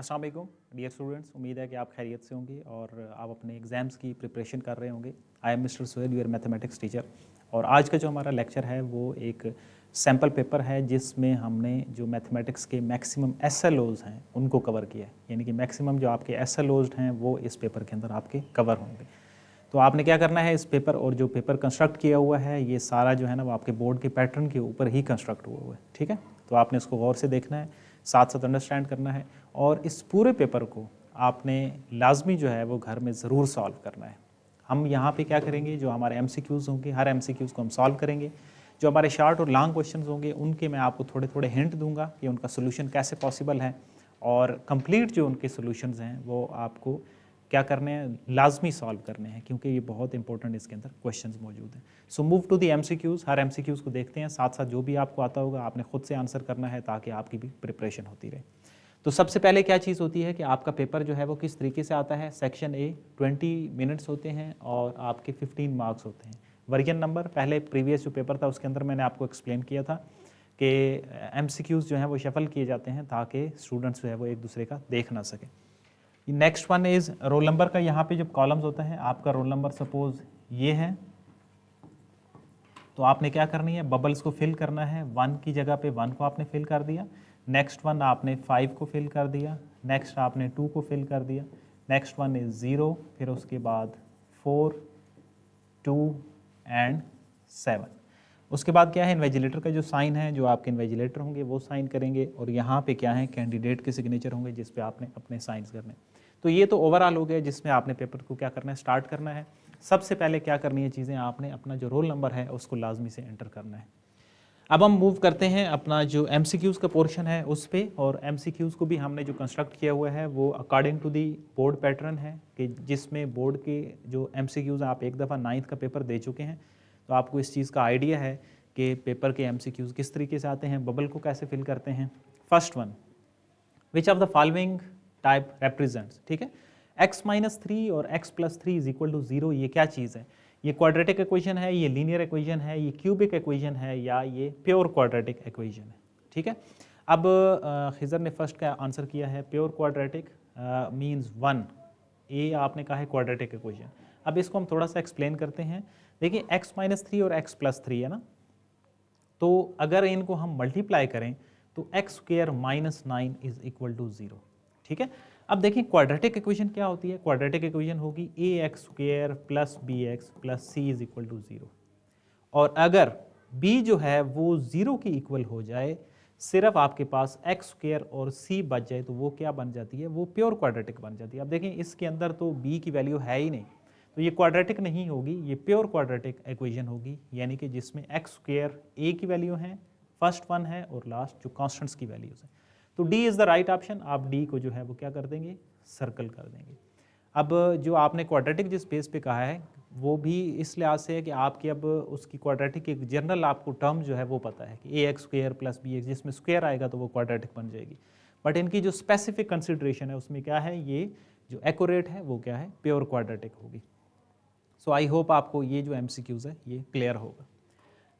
अस्सलाम वालेकुम dear students, उम्मीद है कि आप खैरियत से होंगे और आप अपने एग्ज़ाम्स की प्रिपरेशन कर रहे होंगे। I am mister Sohail, your mathematics teacher. और आज का जो हमारा लेक्चर है वो एक सैम्पल पेपर है जिसमें हमने जो मैथमेटिक्स के मैक्सिमम एसएलओज़ हैं उनको कवर किया है। यानी कि मैक्सिमम जो आपके एसएलओज़ हैं वो इस पेपर के अंदर आपके कवर होंगे। तो आपने क्या करना है, इस पेपर और जो पेपर कंस्ट्रक्ट किया हुआ है ये सारा जो है ना वो आपके बोर्ड के पैटर्न के ऊपर ही कंस्ट्रक्ट हुआ है। ठीक है, तो आपने इसको गौर से देखना है, साथ साथ अंडरस्टैंड करना है और इस पूरे पेपर को आपने लाजमी जो है वो घर में ज़रूर सॉल्व करना है। हम यहाँ पे क्या करेंगे, जो हमारे एमसीक्यूज़ होंगे हर एमसीक्यूज़ को हम सॉल्व करेंगे। जो हमारे शॉर्ट और लॉन्ग क्वेश्चंस होंगे उनके मैं आपको थोड़े थोड़े हिंट दूंगा कि उनका सोल्यूशन कैसे पॉसिबल है और कंप्लीट जो उनके सोल्यूशंस हैं वो आपको क्या करने हैं, लाजमी सॉल्व करने हैं, क्योंकि ये बहुत इंपॉर्टेंट इसके अंदर क्वेश्चंस मौजूद हैं। So move to the MCQs. हर एमसीक्यूज़ को देखते हैं, साथ साथ जो भी आपको आता होगा आपने खुद से आंसर करना है ताकि आपकी भी प्रिपरेशन होती रहे। तो सबसे पहले क्या चीज़ होती है कि आपका पेपर जो है वो किस तरीके से आता है। सेक्शन ए 20 मिनट्स होते हैं और आपके 15 मार्क्स होते हैं। वर्जन नंबर, पहले प्रीवियस जो पेपर था उसके अंदर मैंने आपको एक्सप्लेन किया था कि एमसीक्यूज़ जो हैं वो शफल किए जाते हैं ताकि स्टूडेंट्स जो है वो एक दूसरे का देख ना सकें। Next one is roll number का। यहाँ पे जब कॉलम्स होता है, आपका रोल नंबर सपोज ये है, तो आपने क्या करनी है, बबल्स को फिल करना है। 1 की जगह पे 1 को आपने फिल कर दिया, नेक्स्ट वन आपने 5 को फिल कर दिया, नेक्स्ट आपने 2 को फिल कर दिया, नेक्स्ट वन इज़ 0, फिर उसके बाद 4, 2 एंड 7। उसके बाद क्या है, इन्वेजिलेटर का जो साइन है, जो आपके इन्वेजिलेटर होंगे वो साइन करेंगे और यहाँ पे क्या है, कैंडिडेट के सिग्नेचर होंगे जिस पे आपने अपने साइंस करने। तो ये तो ओवरऑल हो गया जिसमें आपने पेपर को क्या करना है, स्टार्ट करना है। सबसे पहले क्या करनी है चीज़ें, आपने अपना जो रोल नंबर है उसको लाजमी से एंटर करना है। अब हम मूव करते हैं अपना जो एमसीक्यूज़ का पोर्शन है उस पे, और एमसीक्यूज़ को भी हमने जो कंस्ट्रक्ट किया हुआ है वो according to the board pattern है, कि जिसमें बोर्ड के जो एमसीक्यूज़ आप एक दफ़ा 9th का पेपर दे चुके हैं तो आपको इस चीज़ का आइडिया है कि पेपर के एमसीक्यूज़ किस तरीके से आते हैं, बबल को कैसे फिल करते हैं। First one, which of the following type represents, ठीक है, x-3 और x+3 इज इक्वल टू 0, ये क्या चीज़ है, ये क्वाड्रेटिक इक्वेशन है, ये लीनियर इक्वेशन है, ये क्यूबिक इक्वेशन है, या ये प्योर क्वाड्रेटिक इक्वेशन है। ठीक है, अब खिज़र ने फर्स्ट का आंसर किया है प्योर क्वाड्रेटिक, मींस 1, ए आपने कहा है क्वाड्रेटिक इक्वेशन। अब इसको हम थोड़ा सा एक्सप्लेन करते हैं। देखिए x-3 और x+3 है ना, तो अगर इनको हम मल्टीप्लाई करें तो x² - 9 इज इक्वल टू 0। ठीक है, अब देखिए क्वाड्रेटिक इक्वेशन क्या होती है, क्वाड्रेटिक इक्वेशन होगी ax² + bx + c is equal to 0। और अगर b जो है वो 0 की इक्वल हो जाए, सिर्फ आपके पास x² और c बच जाए, तो वो क्या बन जाती है, वो प्योर क्वाड्रेटिक बन जाती है। अब देखें इसके अंदर तो b की वैल्यू है ही नहीं, तो ये क्वाड्रेटिक नहीं होगी, ये प्योर क्वाड्रेटिक इक्वेशन होगी, यानी कि जिसमें x² a की वैल्यू है, फर्स्ट वन है, और लास्ट जो कॉन्स्टेंट्स की वैल्यूज हैं। तो D is the right option. आप डी को जो है वो क्या कर देंगे, सर्कल कर देंगे। अब जो आपने क्वाड्रेटिक जिस बेस पे कहा है वो भी इस लिहाज से है कि आपकी अब उसकी क्वाड्रेटिक एक जनरल आपको टर्म जो है वो पता है कि ax² + bx, जिसमें स्क्वायर आएगा तो वो क्वाड्रेटिक बन जाएगी। बट इनकी जो स्पेसिफिक कंसिडरेशन है उसमें क्या है, ये जो एक्यूरेट है वो क्या है, प्योर क्वाड्रेटिक होगी। सो आई होप आपको ये जो एमसीक्यूज है ये क्लियर होगा।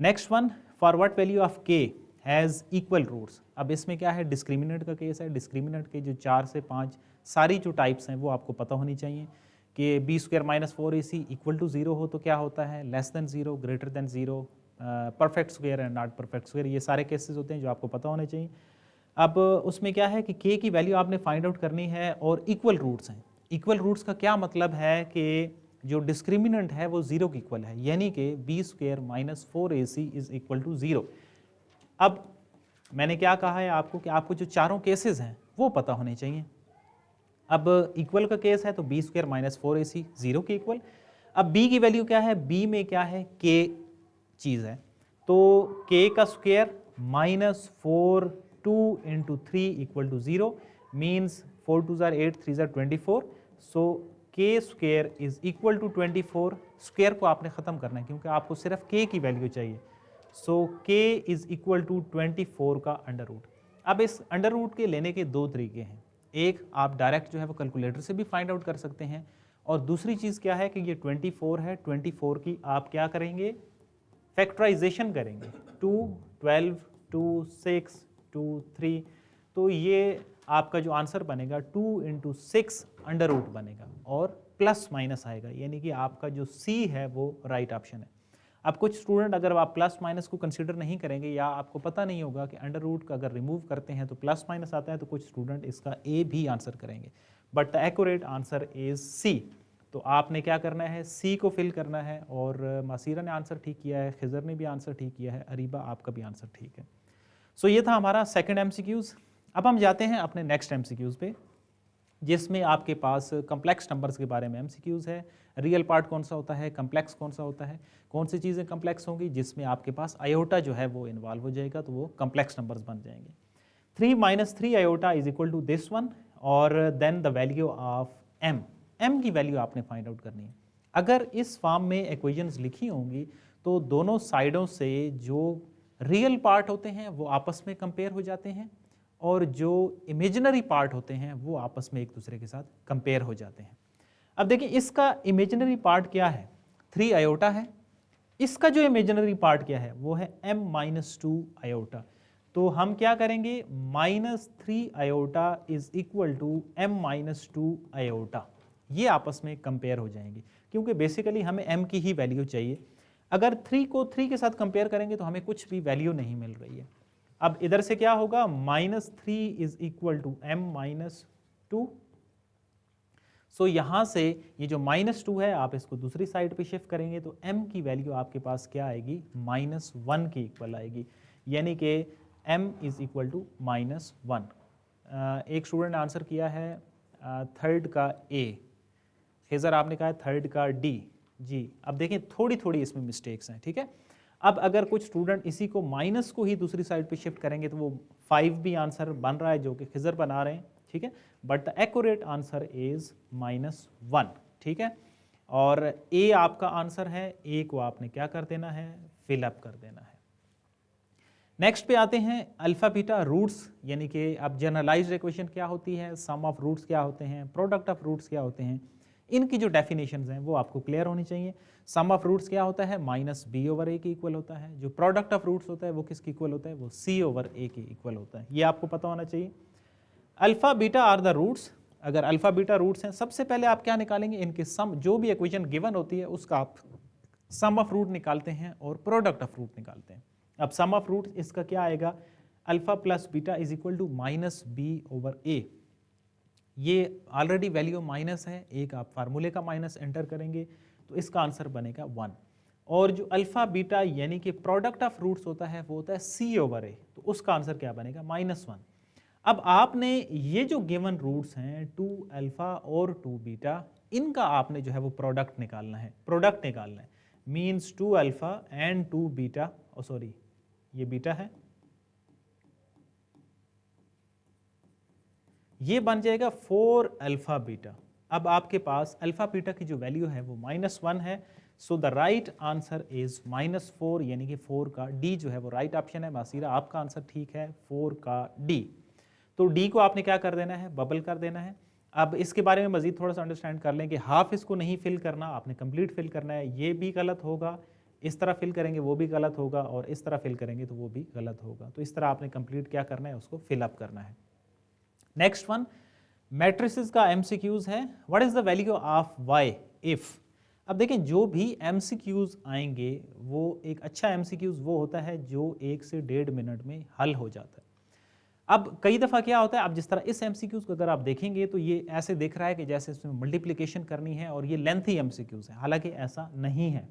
Next one, for what value of k has equal roots. अब इसमें क्या है, डिस्क्रिमिनेंट का केस है। डिस्क्रिमिनेंट के जो 4 से 5 सारी जो टाइप्स हैं वो आपको पता होनी चाहिए कि b² - 4ac इक्वल टू 0 हो तो क्या होता है, less than 0, greater than 0, perfect square and not perfect square, ये सारे केसेस होते हैं जो आपको पता होने चाहिए। अब उसमें क्या है कि k की वैल्यू आपने फाइंड आउट करनी है और इक्वल रूट्स हैं। इक्वल रूट्स का क्या मतलब है कि जो डिस्क्रिमिनेंट है वो 0 की इक्वल है, यानी कि b² - 4ac is equal to 0। अब मैंने क्या कहा है आपको कि आपको जो चारों केसेस हैं वो पता होने चाहिए। अब इक्वल का केस है तो b² - 4ac 0 के इक्वल। अब b की वैल्यू क्या है, b में क्या है, k चीज़ है, तो k का square -4 2 × 3 = 0, means 4 2 = 8 3 = 24। So k² is equal to 24। Square को आपने ख़त्म करना है क्योंकि आपको सिर्फ k की वैल्यू चाहिए। सो k इज इक्वल टू 24 का अंडर रूट। अब इस अंडर रूट के लेने के दो तरीके हैं, एक आप डायरेक्ट जो है वो कैलकुलेटर से भी फाइंड आउट कर सकते हैं, और दूसरी चीज़ क्या है कि ये 24 है, 24 की आप क्या करेंगे, फैक्टराइजेशन करेंगे, 2 12 2 6 2 3, तो ये आपका जो आंसर बनेगा 2 इंटू 6 अंडर रूट बनेगा और प्लस माइनस आएगा, यानी कि आपका जो सी है वो राइट ऑप्शन है। अब कुछ स्टूडेंट अगर आप प्लस माइनस को कंसीडर नहीं करेंगे या आपको पता नहीं होगा कि अंडर रूट का अगर रिमूव करते हैं तो प्लस माइनस आता है, तो कुछ स्टूडेंट इसका ए भी आंसर करेंगे, but the accurate answer is C. तो आपने क्या करना है, सी को फिल करना है। और मासीरा ने आंसर ठीक किया है, खिजर ने भी आंसर ठीक किया है, अरीबा आपका भी आंसर ठीक है। सो ये था हमारा सेकंड एमसीक्यूज। अब हम जाते हैं अपने नेक्स्ट एमसीक्यूज पे, जिसमें आपके पास कम्प्लेक्स नंबर्स के बारे में एमसीक्यूज है। रियल पार्ट कौन सा होता है, कम्प्लेक्स कौन सा होता है, कौन सी चीज़ें कम्प्लेक्स होंगी, जिसमें आपके पास आयोटा जो है वो इन्वॉल्व हो जाएगा, तो वो कम्प्लेक्स नंबर्स बन जाएंगे। 3 minus 3 iota is equal to this one, और then the value of m, m की वैल्यू आपने फाइंड आउट करनी है। अगर इस फॉर्म में इक्वेशंस लिखी होंगी तो दोनों साइडों से जो रियल पार्ट होते हैं वो आपस में कंपेयर हो जाते हैं, और जो इमेजिनरी पार्ट होते हैं वो आपस में एक दूसरे के साथ कंपेयर हो जाते हैं। अब देखिए इसका इमेजिनरी पार्ट क्या है, 3 आयोटा है। इसका जो इमेजिनरी पार्ट क्या है वो है m माइनस 2 आयोटा। तो हम क्या करेंगे, -3 iota is equal to m minus 2 iota, ये आपस में कंपेयर हो जाएंगे, क्योंकि बेसिकली हमें m की ही वैल्यू चाहिए। अगर 3 को 3 के साथ कंपेयर करेंगे तो हमें कुछ भी वैल्यू नहीं मिल रही है। अब इधर से क्या होगा, -3 is equal to m minus 2। So यहाँ से ये जो -2 है आप इसको दूसरी साइड पे शिफ्ट करेंगे तो m की वैल्यू आपके पास क्या आएगी, -1 के इक्वल आएगी, यानी कि m इज इक्वल टू -1। एक स्टूडेंट ने आंसर किया है थर्ड का A, खिजर आपने कहा है थर्ड का D जी। अब देखें थोड़ी थोड़ी इसमें मिस्टेक्स हैं, ठीक है। अब अगर कुछ स्टूडेंट इसी को माइनस को ही दूसरी साइड पे शिफ्ट करेंगे तो वो 5 भी आंसर बन रहा है जो कि खिजर बना रहे हैं, ठीक है, but the accurate answer is -1, ठीक है। और ए आपका आंसर है, ए को आपने क्या कर देना है, फिल अप कर देना है। नेक्स्ट पे आते हैं अल्फा बीटा रूट्स, यानी कि अब जनरलाइज्ड इक्वेशन क्या होती है, सम ऑफ रूट्स क्या होते हैं, प्रोडक्ट ऑफ रूट्स क्या होते हैं, इनकी जो डेफिनेशंस हैं वो आपको क्लियर होनी चाहिए। सम ऑफ रूट्स क्या होता है, -b/a के इक्वल होता है। जो प्रोडक्ट ऑफ रूट्स होता है वो किसके इक्वल होता है, वो c/a के इक्वल होता है, ये आपको पता होना चाहिए। Alpha beta are the roots, अगर अल्फा बीटा रूट्स हैं, सबसे पहले आप क्या निकालेंगे, इनके सम, जो भी इक्वेशन गिवन होती है उसका आप सम ऑफ रूट निकालते हैं और प्रोडक्ट ऑफ रूट निकालते हैं। अब सम ऑफ रूट इसका क्या आएगा, alpha plus beta is equal to -b/a। ये ऑलरेडी वैल्यू माइनस है, एक आप फार्मूले का माइनस एंटर करेंगे तो इसका आंसर बनेगा 1। और जो अल्फा बीटा यानी कि प्रोडक्ट ऑफ रूट्स होता है वो होता है c/a, तो उसका आंसर क्या बनेगा, -1। अब आपने ये जो गिवन रूट्स हैं 2 अल्फा और 2 बीटा, इनका आपने जो है वो प्रोडक्ट निकालना है, प्रोडक्ट निकालना है, means 2 alpha and 2 beta, sorry ये बीटा है, ये बन जाएगा 4 अल्फा बीटा। अब आपके पास अल्फा बीटा की जो वैल्यू है वो -1 है, so the right answer is -4, यानी कि 4 का डी जो है वो राइट ऑप्शन है। मासीरा आपका आंसर ठीक है, 4 का डी। तो डी को आपने क्या कर देना है, बबल कर देना है। अब इसके बारे में मजीद थोड़ा सा अंडरस्टैंड कर लें कि हाफ इसको नहीं फिल करना, आपने कंप्लीट फिल करना है, ये भी गलत होगा, इस तरह फिल करेंगे वो भी गलत होगा, और इस तरह फिल करेंगे तो वो भी गलत होगा। तो इस तरह आपने कंप्लीट क्या करना है, उसको फिल अप करना है। नेक्स्ट वन मैट्रिसेस का एमसीक्यूज है, what is the value of y if. अब देखें जो भी एमसीक्यूज आएंगे वो एक अच्छा एमसीक्यूज वो होता है जो 1 से 1.5 मिनट में हल हो जाता है। अब कई दफ़ा क्या होता है, अब जिस तरह इस एमसीक्यूज को अगर आप देखेंगे तो ये ऐसे दिख रहा है कि जैसे इसमें मल्टीप्लिकेशन करनी है और ये लेंथी एमसीक्यूज है, हालांकि ऐसा नहीं है।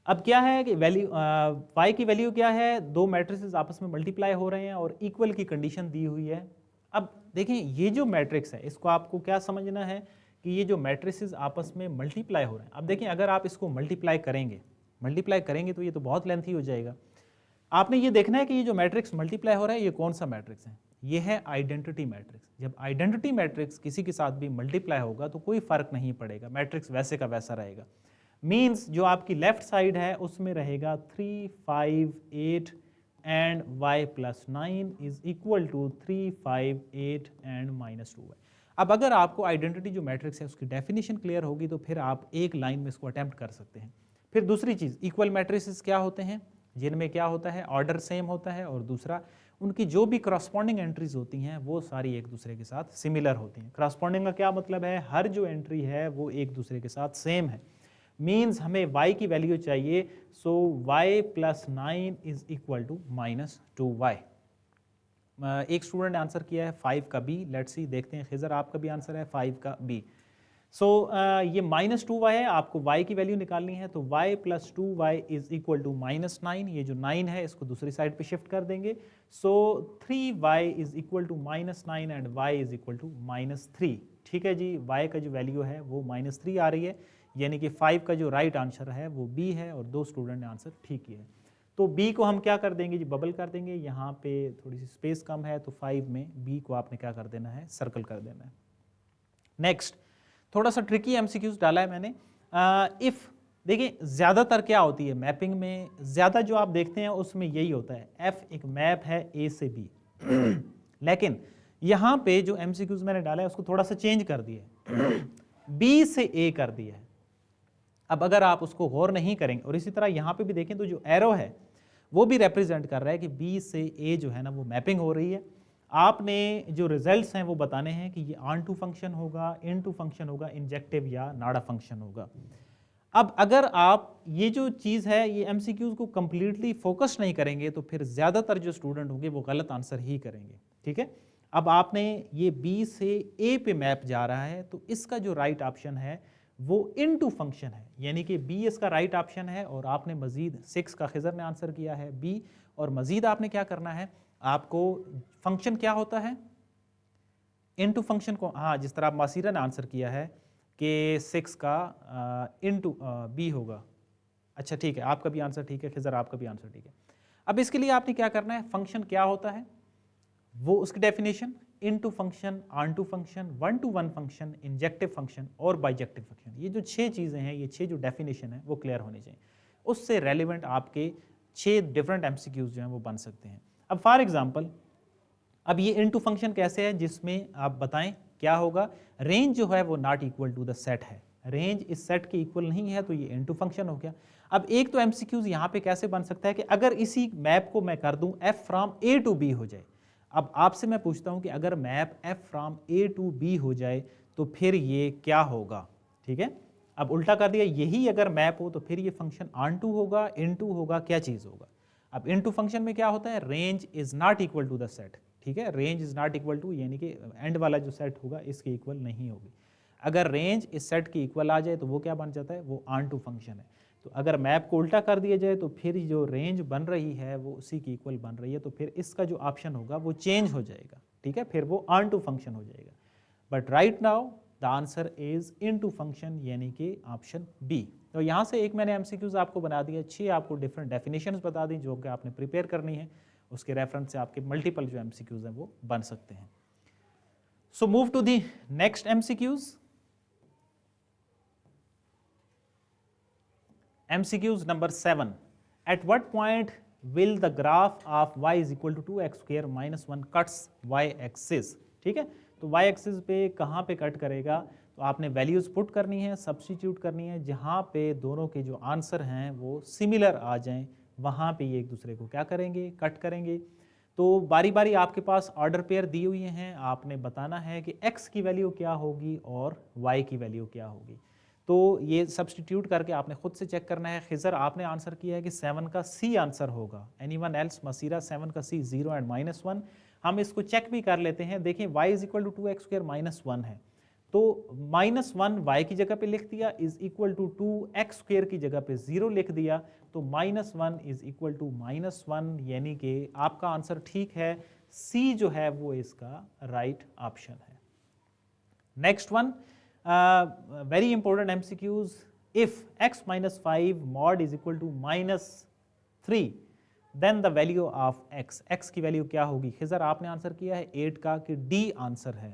अब क्या है कि वैल्यू y की वैल्यू क्या है, दो मैट्रिसेस आपस में मल्टीप्लाई हो रहे हैं और इक्वल की कंडीशन दी हुई है। अब देखें ये जो मैट्रिक्स है इसको आपको क्या समझना है कि ये जो मैट्रिसेस आपस में मल्टीप्लाई हो रहे हैं। अब देखें अगर आप इसको मल्टीप्लाई करेंगे तो ये तो बहुत लेंथी हो जाएगा। आपने ये देखना है कि ये जो मैट्रिक्स मल्टीप्लाई हो रहा है ये कौन सा मैट्रिक्स है, ये है आइडेंटिटी मैट्रिक्स। जब आइडेंटिटी मैट्रिक्स किसी के साथ भी मल्टीप्लाई होगा तो कोई फर्क नहीं पड़ेगा, मैट्रिक्स वैसे का वैसा रहेगा। मीन्स जो आपकी लेफ्ट साइड है उसमें रहेगा 3, 5, 8 and y plus 9 is equal to 3, 5, 8 and -2y। अब अगर आपको आइडेंटिटी जो मैट्रिक्स है उसकी डेफिनेशन क्लियर होगी तो फिर आप एक लाइन में इसको अटेम्प्ट कर सकते हैं। फिर दूसरी चीज़, इक्वल मैट्रिसेस क्या होते हैं, जिनमें क्या होता है, ऑर्डर सेम होता है, और दूसरा उनकी जो भी करस्पॉन्डिंग एंट्रीज होती हैं वो सारी एक दूसरे के साथ सिमिलर होती हैं। करस्पॉन्डिंग का क्या मतलब है, हर जो एंट्री है वो एक दूसरे के साथ सेम है। मीन्स हमें y की वैल्यू चाहिए, so y plus 9 is equal to -2y। एक स्टूडेंट ने आंसर किया है 5 का b, लेट्स सी, देखते हैं खिजर आपका भी आंसर है 5 का b। सो ये -2y है, आपको y की वैल्यू निकालनी है, तो y plus 2y is equal to -9, ये जो 9 है इसको दूसरी साइड पे शिफ्ट कर देंगे, so 3y is equal to -9 and y is equal to -3। ठीक है जी, y का जो वैल्यू है वो -3 आ रही है, यानी कि 5 का जो राइट आंसर है वो b है, और 2 स्टूडेंट ने आंसर ठीक किया है। तो b को हम क्या कर देंगे जी, बबल कर देंगे, यहाँ पे थोड़ी सी स्पेस कम है तो 5 में b को आपने क्या कर देना है, सर्कल कर देना है। नेक्स्ट थोड़ा सा ट्रिकी एमसीक्यूज डाला है मैंने। इफ देखिए ज़्यादातर क्या होती है मैपिंग में, ज़्यादा जो आप देखते हैं उसमें यही होता है, f एक मैप है a से b लेकिन यहाँ पे जो एमसीक्यूज मैंने डाला है उसको थोड़ा सा चेंज कर दिया है, b से a कर दिया है। अब अगर आप उसको गौर नहीं करेंगे, और इसी तरह यहाँ पे भी देखें तो जो एरो है वो भी रिप्रेजेंट कर रहा है कि b से a जो है ना वो मैपिंग हो रही है। आपने जो रिजल्ट्स हैं वो बताने हैं कि ये ऑन टू फंक्शन होगा, इन टू फंक्शन होगा, इंजेक्टिव या नाडा फंक्शन होगा। अब अगर आप ये जो चीज़ है ये एमसीक्यूज को कंप्लीटली फोकस नहीं करेंगे तो फिर ज़्यादातर जो स्टूडेंट होंगे वो गलत आंसर ही करेंगे। ठीक है, अब आपने ये b से a पे मैप जा रहा है, तो इसका जो राइट ऑप्शन है वो इनटू फंक्शन है, यानी कि b इसका राइट ऑप्शन है। और आपने मजीद 6 का खिजर ने आंसर किया है b, और मजीद आपने क्या करना है, आपको फंक्शन क्या होता है, इनटू फंक्शन को, हाँ जिस तरह आप मासीरा ने आंसर किया है कि 6 का इनटू b होगा। अच्छा ठीक है, आपका भी आंसर ठीक है, खिजर आपका भी आंसर ठीक है। अब इसके लिए आपने क्या करना है, फंक्शन क्या होता है वो उसकी definition, into function, onto function, one to one function, injective function और बाइजेक्टिव फंक्शन, ये जो 6 चीज़ें हैं, ये 6 जो डेफिनेशन है वो क्लियर होनी चाहिए। उससे रेलिवेंट आपके 6 डिफरेंट एमसीक्यूज जो हैं वो बन सकते हैं। अब फॉर एग्जांपल, अब ये इनटू फंक्शन कैसे है, जिसमें आप बताएं क्या होगा, रेंज जो है वो not equal to the set है, रेंज इस सेट के इक्वल नहीं है, तो ये इनटू फंक्शन हो गया। अब एक तो एमसीक्यूज यहाँ पे कैसे बन सकता है कि अगर इसी मैप को मैं कर दूं f from a to b हो जाए। अब आपसे मैं पूछता हूं कि अगर map f from a to b हो जाए तो फिर ये क्या होगा। ठीक है, अब उल्टा कर दिया, यही अगर मैप हो तो फिर ये फंक्शन ऑन टू होगा, इन टू होगा, क्या चीज़ होगा। अब इन टू फंक्शन में क्या होता है, range is not equal to the set. ठीक है, range is not equal to, यानी कि एंड वाला जो सेट होगा इसके इक्वल नहीं होगी। अगर रेंज इस सेट के इक्वल आ जाए तो वो क्या बन जाता है, वो ऑन टू फंक्शन है। तो अगर मैप को उल्टा कर दिया जाए तो फिर जो रेंज बन रही है वो उसी की इक्वल बन रही है, तो फिर इसका जो ऑप्शन होगा वो चेंज हो जाएगा। ठीक है, फिर वो ऑन टू फंक्शन हो जाएगा। But right now the answer is into function, यानी कि ऑप्शन बी। तो यहाँ से एक मैंने एमसीक्यूज आपको बना दिया, 6 आपको डिफरेंट डेफिनेशंस बता दी जो कि आपने प्रिपेयर करनी है, उसके रेफरेंस से आपके मल्टीपल जो एमसीक्यूज हैं वो बन सकते हैं। So move to the next MCQs. MCQs number 7. At what point will the graph of y is equal to 2x square minus 1 cuts y axis? ठीक है, तो y axis पे कहाँ पे कट करेगा, तो आपने वैल्यूज पुट करनी है, सब्स्टिट्यूट करनी है, जहाँ पे दोनों के जो आंसर हैं वो सिमिलर आ जाएं, वहाँ पे ये एक दूसरे को क्या करेंगे, कट करेंगे। तो बारी बारी आपके पास ऑर्डर पेयर दिए हुए हैं, आपने बताना है कि x की वैल्यू क्या होगी और y की वैल्यू क्या होगी। तो ये सब्स्टिट्यूट करके आपने खुद से चेक करना है। खिजर आपने आंसर किया है कि 7 का C आंसर होगा, एनीवन एल्स, मसीरा 7 का C 0 एंड -1। हम इसको चेक भी कर लेते हैं, देखें y is equal to 2x square -1 है, तो -1 y की जगह पे लिख दिया, is equal to 2x square की जगह पे 0 लिख दिया, तो -1 इज इक्वल टू -1, यानी कि आपका आंसर ठीक है, C जो है वो इसका राइट ऑप्शन है। Next one, very important MCQs. If x minus 5 mod is equal to -3, then the value of x की वैल्यू क्या होगी। खिजर आपने आंसर किया है 8 का कि D आंसर है,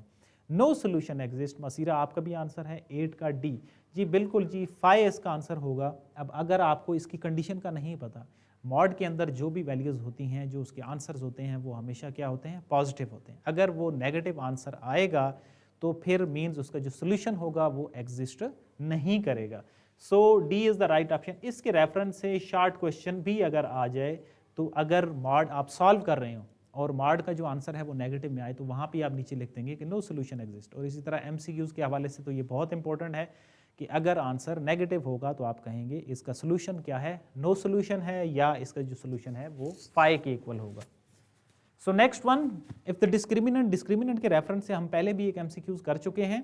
नो सोल्यूशन एग्जिस्ट। मसीरा आपका भी आंसर है 8 का D। जी बिल्कुल जी, 5 इसका आंसर होगा। अब अगर आपको इसकी कंडीशन का नहीं पता, मॉड के अंदर जो भी वैल्यूज़ होती हैं, जो उसके आंसर्स होते हैं वो हमेशा क्या होते हैं, पॉजिटिव होते हैं। अगर वो नेगेटिव आंसर आएगा तो फिर मीन्स उसका जो सोल्यूशन होगा वो एग्जिस्ट नहीं करेगा। So d is the right option. इसके रेफरेंस से शॉर्ट क्वेश्चन भी अगर आ जाए, तो अगर मॉड आप सॉल्व कर रहे हो और मॉड का जो आंसर है वो नेगेटिव में आए तो वहाँ पे आप नीचे लिख देंगे कि नो सोल्यूशन एग्जिस्ट। और इसी तरह एमसीक्यूज़ के हवाले से तो ये बहुत इंपॉर्टेंट है कि अगर आंसर नेगेटिव होगा तो आप कहेंगे इसका सोल्यूशन क्या है, नो सोल्यूशन है, या इसका जो सोल्यूशन है वो फाई के इक्वल होगा। So next one, if the discriminant के रेफरेंस से हम पहले भी एक एमसीक्यूज कर चुके हैं।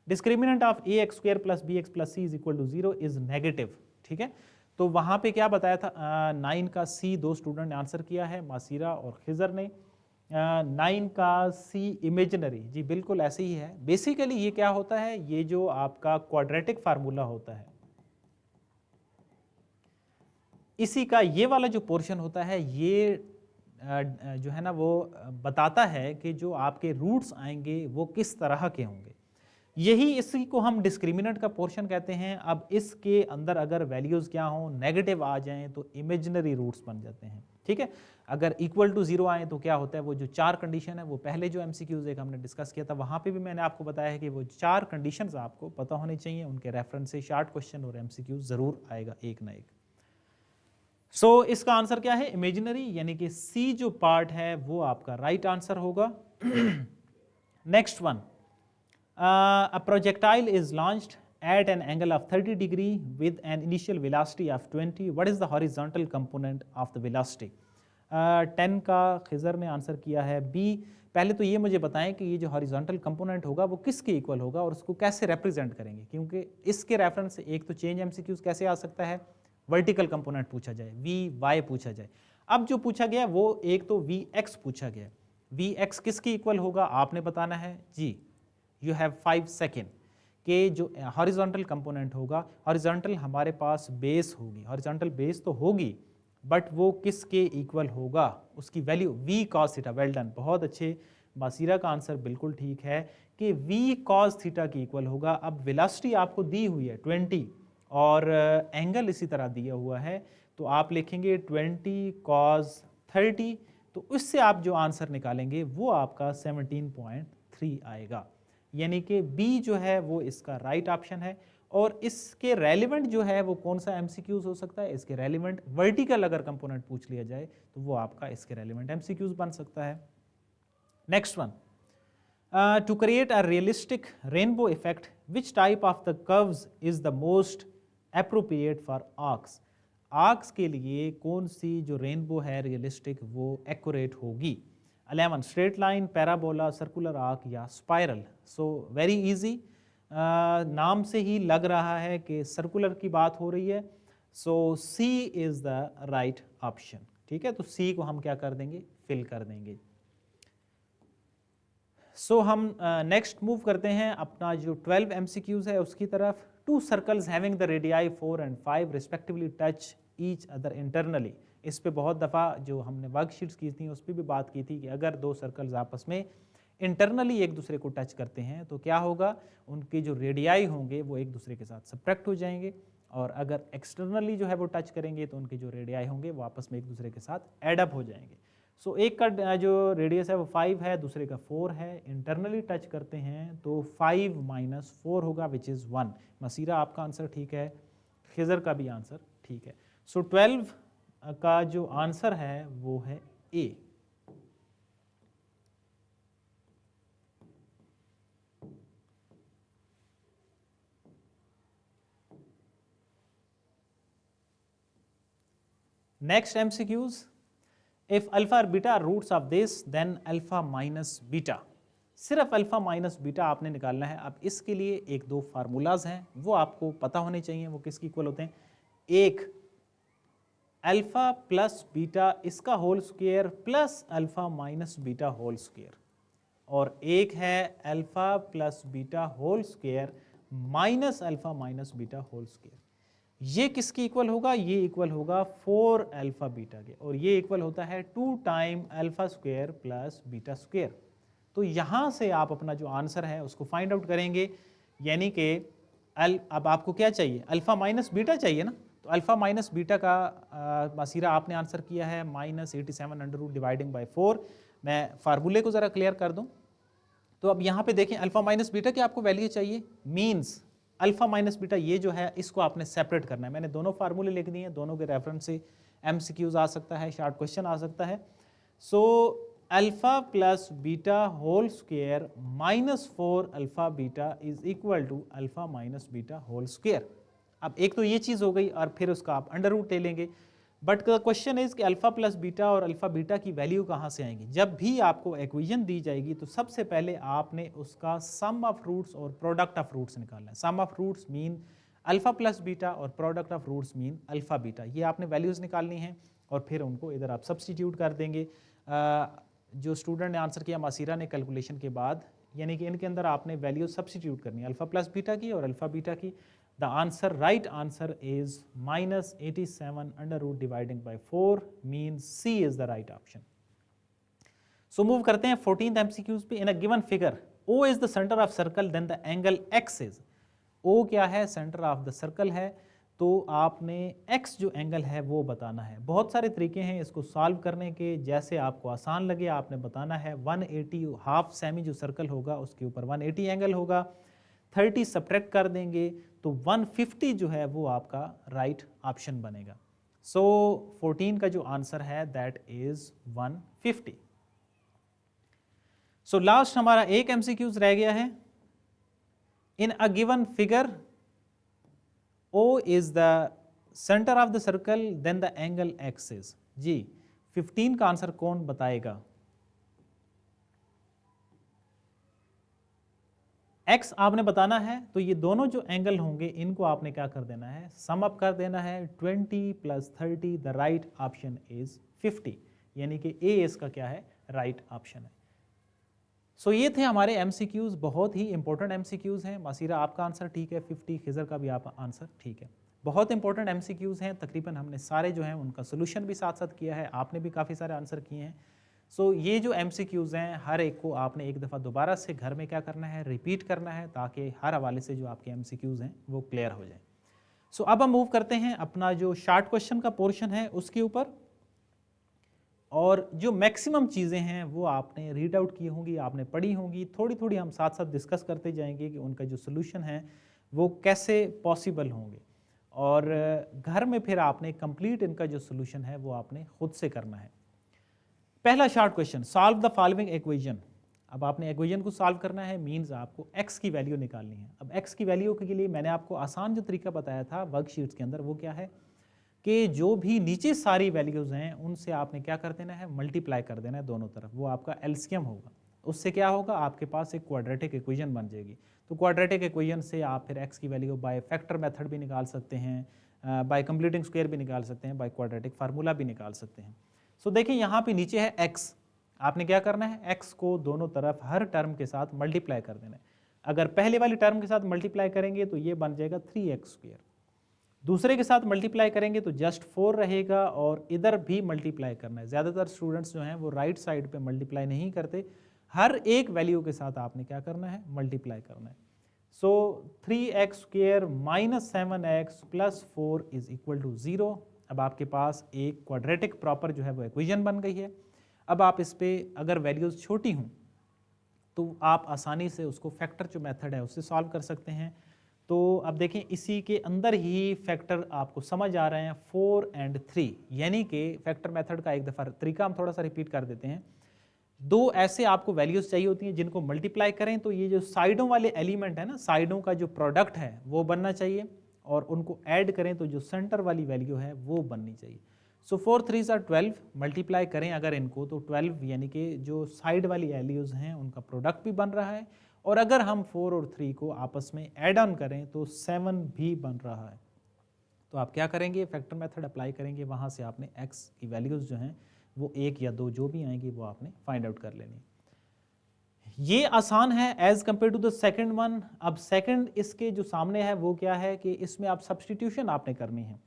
Discriminant of a x square plus b x plus c is equal to 0 is negative, ठीक है। तो वहाँ पे क्या बताया था, 9 का सी दो स्टूडेंट ने आंसर किया है, मासीरा और खिजर ने। 9 का सी इमेजिनरी, जी बिल्कुल ऐसे ही है। बेसिकली ये क्या होता है, ये जो आपका क्वाड्रेटिक फार्मूला होता है इसी का ये वाला जो पोर्शन होता है ये जो है ना वो बताता है कि जो आपके रूट्स आएंगे वो किस तरह के होंगे। यही इसी को हम डिस्क्रिमिनेंट का पोर्शन कहते हैं। अब इसके अंदर अगर वैल्यूज़ क्या हों, नेगेटिव आ जाएं तो इमेजिनरी रूट्स बन जाते हैं, ठीक है। अगर इक्वल टू 0 आए तो क्या होता है, वो जो 4 कंडीशन है, वो पहले जो एमसीक्यूज एक हमने डिस्कस किया था वहाँ पे भी मैंने आपको बताया है कि वो 4 कंडीशंस आपको पता होनी चाहिए, उनके रेफरेंस से शॉर्ट क्वेश्चन और एमसीक्यूज ज़रूर आएगा एक ना एक। सो इसका आंसर क्या है, इमेजिनरी, यानी कि सी जो पार्ट है वो आपका राइट आंसर होगा। Next one, a projectile is launched at an angle of 30 degree with an initial velocity of 20. What is the horizontal component of the velocity? 10 का खिजर ने आंसर किया है बी। पहले तो ये मुझे बताएं कि ये जो हॉरिजॉन्टल कंपोनेंट होगा वो किसके इक्वल होगा और उसको कैसे रिप्रेजेंट करेंगे, क्योंकि इसके रेफरेंस से एक तो चेंज एमसीक्यूज कैसे आ सकता है, वर्टिकल कंपोनेंट पूछा जाए, वी वाई पूछा जाए। अब जो पूछा गया वो एक तो वी एक्स पूछा गया, वी एक्स किसके इक्वल होगा आपने बताना है जी। यू हैव 5 सेकेंड के जो हॉरिजॉन्टल कंपोनेंट होगा, हॉरिजॉन्टल हमारे पास बेस होगी, हॉरिजॉन्टल बेस तो होगी बट वो किसके इक्वल होगा, उसकी value v cos theta. Well done, बहुत अच्छे, बासीरा का आंसर बिल्कुल ठीक है कि वी कॉस थीटा की इक्वल होगा। अब वेलोसिटी आपको दी हुई है 20 और एंगल इसी तरह दिया हुआ है तो आप लिखेंगे 20 कॉस 30, तो उससे आप जो आंसर निकालेंगे वो आपका 17.3 आएगा, यानी कि बी जो है वो इसका राइट ऑप्शन है। और इसके रेलिवेंट जो है वो कौन सा एमसीक्यूज हो सकता है, इसके रेलिवेंट वर्टिकल अगर कंपोनेंट पूछ लिया जाए तो वो आपका इसके रेलिवेंट एमसीक्यूज बन सकता है। Next one, to create a realistic rainbow effect which type of the curves is the most appropriate for arcs. Arcs के लिए कौन सी जो रेनबो है रियलिस्टिक वो एक्यूरेट होगी। 11 straight line, parabola, circular arc या स्पाइरल। सो वेरी इजी, नाम से ही लग रहा है कि सर्कुलर की बात हो रही है, सो सी इज द राइट ऑप्शन, ठीक है। तो सी को हम क्या कर देंगे, फिल कर देंगे। सो हम नेक्स्ट मूव करते हैं अपना जो 12 एमसीक्यूज है उसकी तरफ। 2 circles having the radii 4 and 5 respectively touch each other internally. इस पे बहुत दफ़ा जो हमने वर्कशीट्स की थी उस पर भी बात की थी कि अगर 2 सर्कल्स आपस में इंटरनली एक दूसरे को टच करते हैं तो क्या होगा, उनके जो रेडियाई होंगे वो एक दूसरे के साथ सब्ट्रैक्ट हो जाएंगे, और अगर एक्सटर्नली जो है वो टच करेंगे तो उनके जो रेडियाई होंगे वो आपस में एक दूसरे के साथ एडअप हो जाएंगे। सो एक का जो रेडियस है वो 5 है, दूसरे का 4 है, इंटरनली टच करते हैं तो 5 - 4 होगा विच इज़ 1। मसीरा आपका आंसर ठीक है, खिजर का भी आंसर ठीक है। सो 12 का जो आंसर है वो है A. Next MCQs, if alpha और beta are roots of this then alpha minus beta. सिर्फ अल्फा माइनस बीटा आपने निकालना है। अब इसके लिए एक दो फार्मूलाज हैं वो आपको पता होने चाहिए, वो किसके इक्वल होते हैं। एक अल्फा प्लस बीटा इसका whole square plus alpha minus beta whole square, और एक है alpha plus beta whole square minus alpha minus beta whole square. ये किसकी इक्वल होगा, ये इक्वल होगा 4 अल्फा बीटा के, और ये इक्वल होता है 2 time alpha square plus beta square. तो यहाँ से आप अपना जो आंसर है उसको फाइंड आउट करेंगे, यानी कि अब आपको क्या चाहिए, अल्फा माइनस बीटा चाहिए ना। तो अल्फा माइनस बीटा का मसीरा आपने आंसर किया है -87 डिवाइडिंग बाय 4। मैं फार्मूले को ज़रा क्लियर कर दूं। तो अब यहाँ पे देखें अल्फा माइनस बीटा की आपको वैल्यू चाहिए, मीन्स अल्फा माइनस बीटा ये जो है इसको आपने सेपरेट करना है। मैंने दोनों फार्मूले लिख दिए हैं, दोनों के रेफरेंस से एमसीक्यूज आ सकता है, शॉर्ट क्वेश्चन आ सकता है। So alpha plus beta whole square minus 4 alpha beta is equal to alpha minus beta whole square. अब एक तो ये चीज़ हो गई और फिर उसका आप अंडर रूट ले लेंगे। बट द क्वेश्चन इज कि अल्फा प्लस बीटा और अल्फा बीटा की वैल्यू कहाँ से आएंगी। जब भी आपको इक्वेशन दी जाएगी तो सबसे पहले आपने उसका सम ऑफ रूट्स और प्रोडक्ट ऑफ रूट्स निकालना है। Sum of roots mean alpha plus beta और product of roots mean alpha beta. ये आपने वैल्यूज़ निकालनी है और फिर उनको इधर आप सब्सटीट्यूट कर देंगे। जो स्टूडेंट ने आंसर किया मासीरा ने कैलकुलेशन के बाद, यानी कि इनके अंदर आपने वैल्यू सब्सटीट्यूट करनी है अल्फा प्लस बीटा की और अल्फा बीटा की। The answer right answer is -87 under root dividing by 4 means c is the right option. So move करते हैं 14th एमसीक्यूज पे। In a given figure O is the centre of circle then the angle x is. O क्या है, centre of the circle है, तो आपने x जो angle है वो बताना है। बहुत सारे तरीके हैं इसको सॉल्व करने के, जैसे आपको आसान लगे आपने बताना है। 180 हाफ सेमी जो सर्कल होगा उसके ऊपर 180 एंगल होगा, 30 सब्ट्रैक्ट कर देंगे तो 150 जो है वो आपका राइट ऑप्शन बनेगा। सो 14 का जो आंसर है दैट इज 150। सो लास्ट हमारा एक एमसीक्यूज रह गया है। In a given figure O is the center of the circle then the angle x is। जी 15 का आंसर कौन बताएगा। x आपने बताना है, तो ये दोनों जो एंगल होंगे इनको आपने क्या कर देना है, सम अप कर देना है। 20 + 30 द राइट ऑप्शन इज 50, यानी कि A इसका क्या है, राइट ऑप्शन है। सो ये थे हमारे एमसीक्यूज, बहुत ही इंपॉर्टेंट एमसीक्यूज हैं। मासीरा आपका आंसर ठीक है 50, खिजर का भी आप आंसर ठीक है। बहुत इंपॉर्टेंट एमसीक्यूज हैं, तकरीबन हमने सारे जो हैं उनका सोल्यूशन भी साथ साथ किया है, आपने भी काफ़ी सारे आंसर किए हैं। सो ये जो एमसीक्यूज हैं हर एक को आपने एक दफ़ा दोबारा से घर में क्या करना है, रिपीट करना है, ताकि हर हवाले से जो आपके एमसीक्यूज हैं वो क्लियर हो जाए। सो अब हम मूव करते हैं अपना जो शार्ट क्वेश्चन का पोर्शन है उसके ऊपर, और जो मैक्सिमम चीज़ें हैं वो आपने रीड आउट की होंगी, आपने पढ़ी होंगी। थोड़ी थोड़ी हम साथ साथ डिस्कस करते जाएंगे कि उनका जो सोल्यूशन है वो कैसे पॉसिबल होंगे, और घर में फिर आपने कंप्लीट इनका जो सोल्यूशन है वो आपने खुद से करना है। पहला short question, solve the following equation. अब आपने इक्वेशन को सॉल्व करना है, मींस आपको x की वैल्यू निकालनी है। अब x की वैल्यू के लिए मैंने आपको आसान जो तरीका बताया था वर्कशीट्स के अंदर, वो क्या है कि जो भी नीचे सारी वैल्यूज़ हैं उनसे आपने क्या कर देना है, मल्टीप्लाई कर देना है दोनों तरफ, वो आपका एलसीएम होगा। उससे क्या होगा, आपके पास एक क्वाड्रेटिक इक्वेशन बन जाएगी। तो क्वाड्रेटिक इक्वेशन से आप फिर x की वैल्यू बाय फैक्टर मेथड भी निकाल सकते हैं, बाय कंप्लीटिंग स्क्वायर भी निकाल सकते हैं, बाय क्वाड्रेटिक फार्मूला भी निकाल सकते हैं। सो देखिए यहाँ पे नीचे है x, आपने क्या करना है, x को दोनों तरफ हर टर्म के साथ मल्टीप्लाई कर देना है। अगर पहले वाली टर्म के साथ मल्टीप्लाई करेंगे तो ये बन जाएगा 3x², दूसरे के साथ मल्टीप्लाई करेंगे तो जस्ट 4 रहेगा, और इधर भी मल्टीप्लाई करना है। ज़्यादातर स्टूडेंट्स जो हैं वो राइट साइड पे मल्टीप्लाई नहीं करते, हर एक वैल्यू के साथ आपने क्या करना है, मल्टीप्लाई करना है। सो 3x² - 7x + 4 is equal to 0। अब आपके पास एक क्वाड्रेटिक प्रॉपर जो है वो इक्वेशन बन गई है। अब आप इस पर अगर वैल्यूज़ छोटी हों तो आप आसानी से उसको फैक्टर जो मेथड है उससे सॉल्व कर सकते हैं। तो अब देखें इसी के अंदर ही फैक्टर आपको समझ आ रहे हैं 4 और 3, यानी कि फैक्टर मेथड का एक दफ़ा तरीका हम थोड़ा सा रिपीट कर देते हैं। दो ऐसे आपको वैल्यूज़ चाहिए होती हैं जिनको मल्टीप्लाई करें तो ये जो साइडों वाले एलिमेंट है ना, साइडों का जो प्रोडक्ट है वो बनना चाहिए, और उनको ऐड करें तो जो सेंटर वाली वैल्यू है वो बननी चाहिए। सो 4 3 are 12, मल्टीप्लाई करें अगर इनको तो 12, यानी कि जो साइड वाली वैल्यूज़ हैं उनका प्रोडक्ट भी बन रहा है, और अगर हम 4 और 3 को आपस में ऐड ऑन करें तो 7 भी बन रहा है। तो आप क्या करेंगे, फैक्टर मेथड अप्लाई करेंगे, वहाँ से आपने x की वैल्यूज़ जो हैं वो 1 या 2 जो भी आएंगी वो आपने फाइंड आउट कर लेनी। ये आसान है as compare to the second one. अब सेकेंड इसके जो सामने है वो क्या है कि इसमें आप सब्सटीट्यूशन आपने करनी है।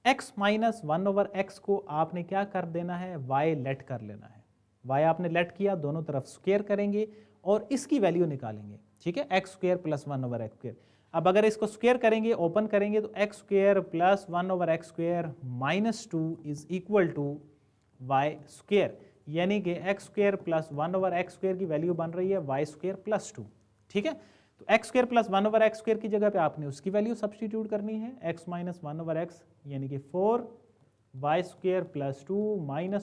x - 1/x को आपने क्या कर देना है, y लेट कर लेना है। y आपने लेट किया, दोनों तरफ स्क्वायर करेंगे और इसकी वैल्यू निकालेंगे, ठीक है, x² + 1/x²। अब अगर इसको स्क्वायर करेंगे, ओपन करेंगे तो x² + 1/x² - 2 is equal to y², यानी कि x² + 1/x² की वैल्यू बन रही है y² + 2, ठीक है। तो x² + 1/x² की जगह पे आपने उसकी वैल्यू सब्सटीट्यूट करनी है, x - 1/x यानी कि 4 y² + 2 - y -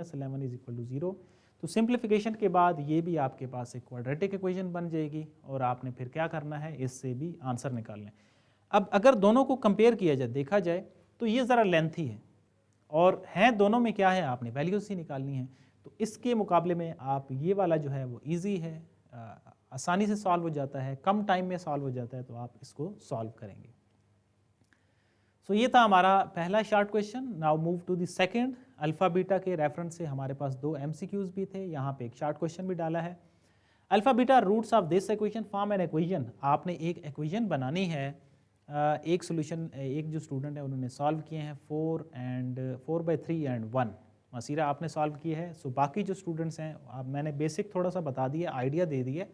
11 is equal to 0। तो सिंप्लीफिकेशन के बाद ये भी आपके पास एक क्वाड्रेटिक इक्वेशन बन जाएगी और आपने फिर क्या करना है, इससे भी आंसर निकालना है। अब अगर दोनों को कंपेयर किया जाए, देखा जाए तो ये ज़रा लेंथी है और हैं दोनों में क्या है, आपने वैल्यूज ही निकालनी है। तो इसके मुकाबले में आप ये वाला जो है वो ईजी है, आसानी से सॉल्व हो जाता है, कम टाइम में सॉल्व हो जाता है, तो आप इसको सॉल्व करेंगे। सो ये था हमारा पहला short question. Now move to the second. Alpha beta के रेफरेंस से हमारे पास 2 MCQs भी थे, यहाँ पे एक शॉर्ट क्वेश्चन भी डाला है। Alpha beta roots of this equation form an equation. आपने एक इक्वेशन बनानी है, एक सोल्यूशन, एक जो स्टूडेंट है उन्होंने सॉल्व किए हैं 4/3 एंड 1 मसीरा आपने सॉल्व किए हैं। सो बाकी जो स्टूडेंट्स हैं, आप मैंने बेसिक थोड़ा सा बता दिया, आइडिया दे दिया,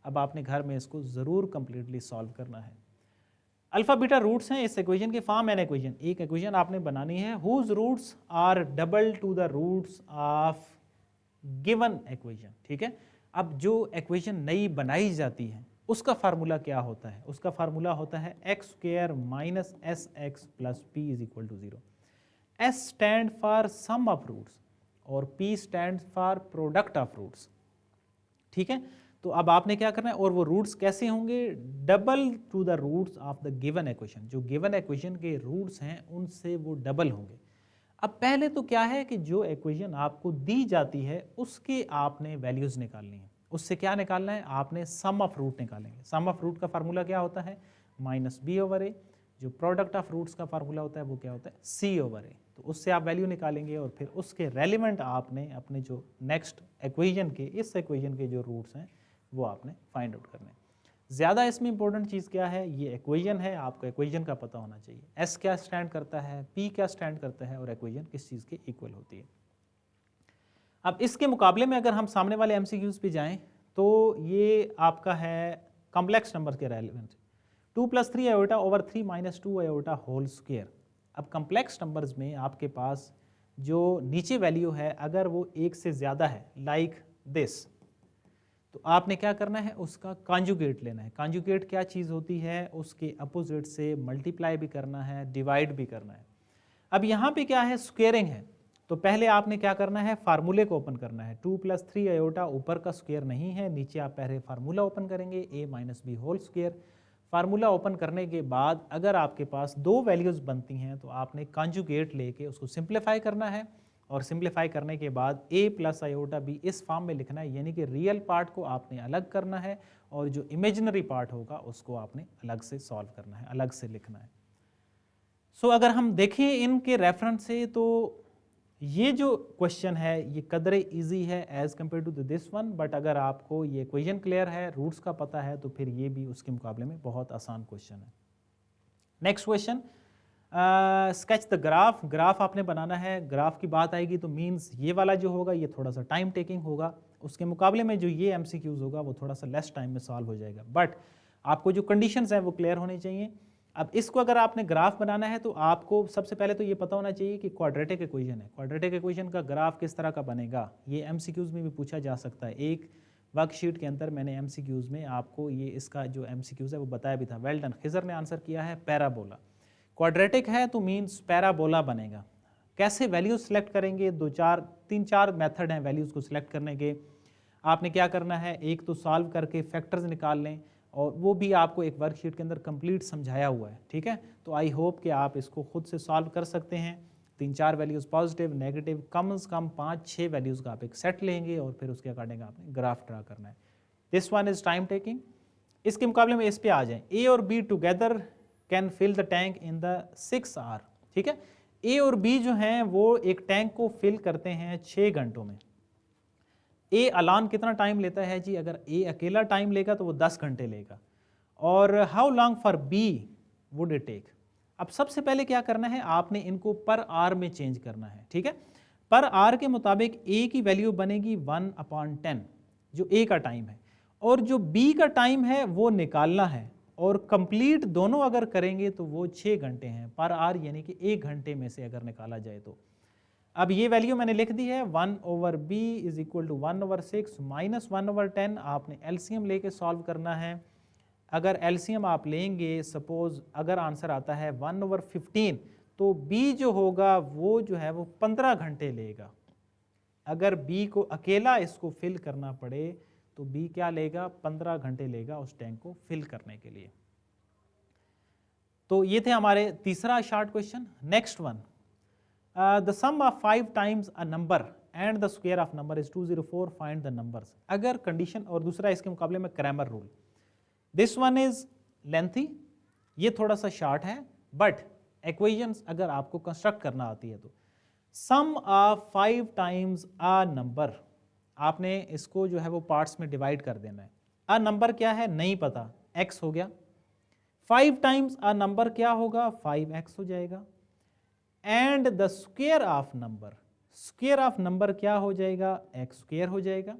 अब आपने घर में इसको ज़रूर कंप्लीटली सॉल्व करना है। अल्फा बीटा रूट्स हैं इस इक्वेशन के, फॉर्म एन इक्वेशन, एक इक्वेशन आपने बनानी है whose roots are double to the roots of given equation. ठीक है, अब जो इक्वेशन नई बनाई जाती है उसका फार्मूला क्या होता है, उसका फार्मूला होता है x² minus sx plus p is equal to 0। s stand for sum of roots और p stand for product of roots. ठीक है, तो अब आपने क्या करना है, और वो रूट्स कैसे होंगे, double to the roots of the given equation, जो गिवन इक्वेशन के रूट्स हैं उनसे वो डबल होंगे। अब पहले तो क्या है कि जो इक्वेशन आपको दी जाती है उसके आपने वैल्यूज निकालनी है। उससे क्या निकालना है, आपने सम ऑफ रूट निकालेंगे। सम ऑफ रूट का फार्मूला क्या होता है, -b/a। जो प्रोडक्ट ऑफ रूट्स का फार्मूला होता है वो क्या होता है, c/a। तो उससे आप वैल्यू निकालेंगे और फिर उसके रेलिवेंट आपने अपने जो नेक्स्ट इक्वेशन के, इस इक्वेशन के जो रूट्स हैं वो आपने फाइंड आउट करने हैं। ज़्यादा इसमें इंपॉर्टेंट चीज़ क्या है, ये इक्वेशन है, आपको इक्वेशन का पता होना चाहिए। s क्या स्टैंड करता है, p क्या स्टैंड करता है और इक्वेशन किस चीज़ के इक्वल होती है। अब इसके मुकाबले में अगर हम सामने वाले MCQs पे जाएं तो ये आपका है कॉम्प्लेक्स नंबर के relevant, 2 + 3 iota over 3 - 2 iota whole square. अब कॉम्प्लेक्स नंबर्स में आपके पास जो नीचे वैल्यू है अगर वो 1 से ज़्यादा है, लाइक दिस, तो आपने क्या करना है, उसका कॉन्जुगेट लेना है। कॉन्जुगेट क्या चीज़ होती है, उसके अपोजिट से मल्टीप्लाई भी करना है, डिवाइड भी करना है। अब यहाँ पे क्या है, स्क्वेयरिंग है, तो पहले आपने क्या करना है, फार्मूले को ओपन करना है। 2 + 3 आयोटा ऊपर का स्क्वायर नहीं है, नीचे आप पहले फार्मूला ओपन करेंगे, a - b whole square. Formula open करने के बाद अगर आपके पास 2 वैल्यूज़ बनती हैं तो आपने कॉन्जुगेट लेके उसको सिंप्लीफाई करना है और सिंप्लीफाई करने के बाद a + आयोटा b इस फॉर्म में लिखना है, यानी कि रियल पार्ट को आपने अलग करना है और जो इमेजिनरी पार्ट होगा उसको आपने अलग से सॉल्व करना है, अलग से लिखना है। सो अगर हम देखें इनके रेफरेंस से तो ये जो क्वेश्चन है ये कदरे इजी है as compare to this one, but अगर आपको ये इक्वेशन क्लियर है, रूट्स का पता है, तो फिर ये भी उसके मुकाबले में बहुत आसान क्वेश्चन है। Next question, sketch the graph. Graph आपने बनाना है, ग्राफ की बात आएगी तो मीन्स ये वाला जो होगा ये थोड़ा सा टाइम टेकिंग होगा, उसके मुकाबले में जो ये MCQs होगा वो थोड़ा सा लेस टाइम में सॉल्व हो जाएगा, बट आपको जो कंडीशंस हैं वो क्लियर होनी चाहिए। अब इसको अगर आपने ग्राफ बनाना है तो आपको सबसे पहले तो ये पता होना चाहिए कि क्वाड्रेटिक इक्वेशन है, क्वाड्रेटिक इक्वेशन का ग्राफ किस तरह का बनेगा, ये MCQs में भी पूछा जा सकता है। एक वर्कशीट के अंदर मैंने MCQs में आपको ये इसका जो MCQs है वो बताया भी था। वेल डन, खिजर ने आंसर किया है पैराबोला। क्वाड्रेटिक है तो मीन्स पैराबोला बनेगा। कैसे वैल्यूज सेलेक्ट करेंगे, 3-4 मेथड हैं वैल्यूज़ को सिलेक्ट करने के। आपने क्या करना है, एक तो सॉल्व करके फैक्टर्स निकाल लें, और वो भी आपको एक वर्कशीट के अंदर कंप्लीट समझाया हुआ है। ठीक है, तो आई होप कि आप इसको खुद से सॉल्व कर सकते हैं। 3-4 वैल्यूज़ पॉजिटिव, नेगेटिव, कम से कम 5-6 वैल्यूज़ का आप एक सेट लेंगे और फिर उसके अकॉर्डिंग आपने ग्राफ ड्रा करना है। This one is time taking. इसके मुकाबले में इस पे आ जाएं, A और B together can fill the tank in the 6 hour. ठीक है, A और B जो हैं वो एक टैंक को फिल करते हैं 6 घंटों में। A अलान कितना टाइम लेता है जी, अगर A अकेला टाइम लेगा तो वो 10 घंटे लेगा। और how long for B would it take. अब सबसे पहले क्या करना है, आपने इनको पर आवर में चेंज करना है। ठीक है, पर आवर के मुताबिक A की वैल्यू बनेगी 1/10 जो A का टाइम है, और जो B का टाइम है वो निकालना है, और कंप्लीट दोनों अगर करेंगे तो वो 6 घंटे हैं पर आवर, यानी कि 1 घंटे में से अगर निकाला जाए तो। अब ये वैल्यू मैंने लिख दी है, 1/b is equal to 1/6 minus 1/10। आपने एलसीएम लेके सॉल्व करना है। अगर एलसीएम आप लेंगे, सपोज अगर आंसर आता है 1/15, तो b जो होगा वो जो है वो 15 घंटे लेगा। अगर बी को अकेला इसको फिल करना पड़े तो बी क्या लेगा, 15 घंटे लेगा उस टैंक को फिल करने के लिए। तो ये थे हमारे तीसरा short question. Next one, the sum of 5 times a number and the square of number is 204, find the numbers. अगर कंडीशन, और दूसरा इसके मुकाबले में Cramer rule. This one is lengthy, ये थोड़ा सा शॉर्ट है, बट इक्वेशंस अगर आपको कंस्ट्रक्ट करना आती है तो सम ऑफ 5 टाइम्स अ नंबर, आपने इसको जो है वो पार्ट्स में डिवाइड कर देना है। अ नंबर क्या है नहीं पता, x हो गया। 5 टाइम्स अ नंबर क्या होगा, 5x हो जाएगा। And the square of number, square of number क्या हो जाएगा, x स्क्वायर हो जाएगा।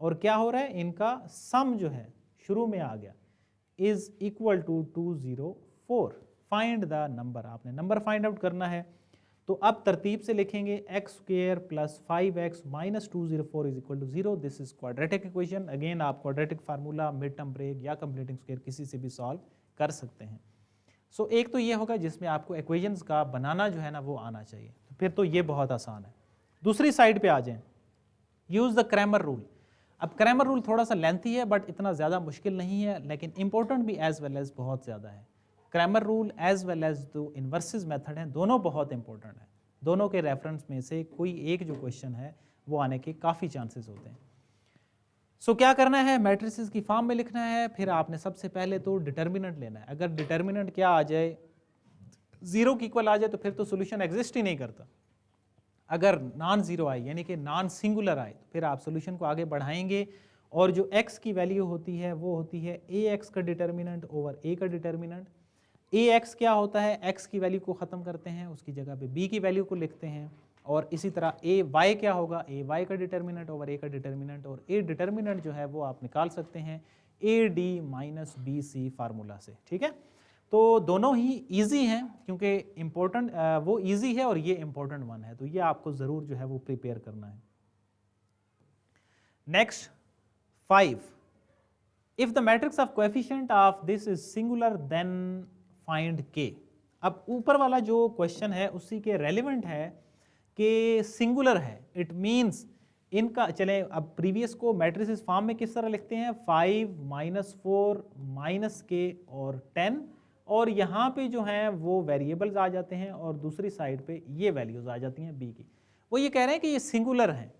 और क्या हो रहा है, इनका सम जो है शुरू में आ गया, is equal to 204। Find the number, आपने नंबर फाइंड आउट करना है। तो अब तरतीब से लिखेंगे x square plus 5x minus 204 is equal to 0। This is quadratic equation. Again आप quadratic formula, mid term break या कंप्लीटिंग स्क्वायर किसी से भी सॉल्व कर सकते हैं। सो एक तो ये होगा जिसमें आपको इक्वेशंस का बनाना जो है ना वो आना चाहिए, तो फिर तो ये बहुत आसान है। दूसरी साइड पे आ जाएं, यूज द क्रैमर रूल। अब क्रैमर रूल थोड़ा सा लेंथी है बट इतना ज़्यादा मुश्किल नहीं है, लेकिन इंपॉर्टेंट भी एज वेल एज बहुत ज़्यादा है। Cramer rule as well as जो इन्वर्सिस मेथड हैं दोनों बहुत इंपॉर्टेंट हैं। दोनों के रेफरेंस में से कोई एक जो क्वेश्चन है वो आने के काफ़ी चांसेस होते हैं। सो क्या करना है, मैट्रिसेस की फॉर्म में लिखना है। फिर आपने सबसे पहले तो डिटर्मिनेंट लेना है। अगर डिटर्मिनेंट क्या आ जाए, 0 की इक्वल आ जाए तो फिर तो सोल्यूशन एग्जिस्ट ही नहीं करता। अगर नॉन ज़ीरो आए यानी कि नॉन सिंगुलर आए तो फिर आप सोल्यूशन को आगे बढ़ाएंगे, और जो x की वैल्यू होती है वो होती है ax का डिटर्मिनेंट ओवर a का डिटर्मिनेंट। ax क्या होता है, x की वैल्यू को ख़त्म करते हैं, उसकी जगह पे b की वैल्यू को लिखते हैं। और इसी तरह ay क्या होगा, ay का डिटर्मिनेंट ओवर a का डिटर्मिनेंट। और a डिटर्मिनेंट जो है वो आप निकाल सकते हैं ad माइनस bc फार्मूला से। ठीक है, तो दोनों ही इजी हैं क्योंकि इम्पोर्टेंट वो इजी है और ये इम्पोर्टेंट वन है, तो ये आपको ज़रूर जो है वो प्रिपेयर करना है। Next 5, if the matrix of coefficient of this is singular then find k। अब ऊपर वाला जो क्वेश्चन है उसी के रेलिवेंट है कि सिंगुलर है, इट मीन्स इनका, चलें अब प्रीवियस को मैट्रिसेस फॉर्म में किस तरह लिखते हैं, 5 माइनस 4 माइनस k और 10, और यहाँ पे जो हैं वो वेरिएबल्स आ जाते हैं और दूसरी साइड पे ये वैल्यूज आ जाती हैं b की। वो ये कह रहे हैं कि ये सिंगुलर हैं।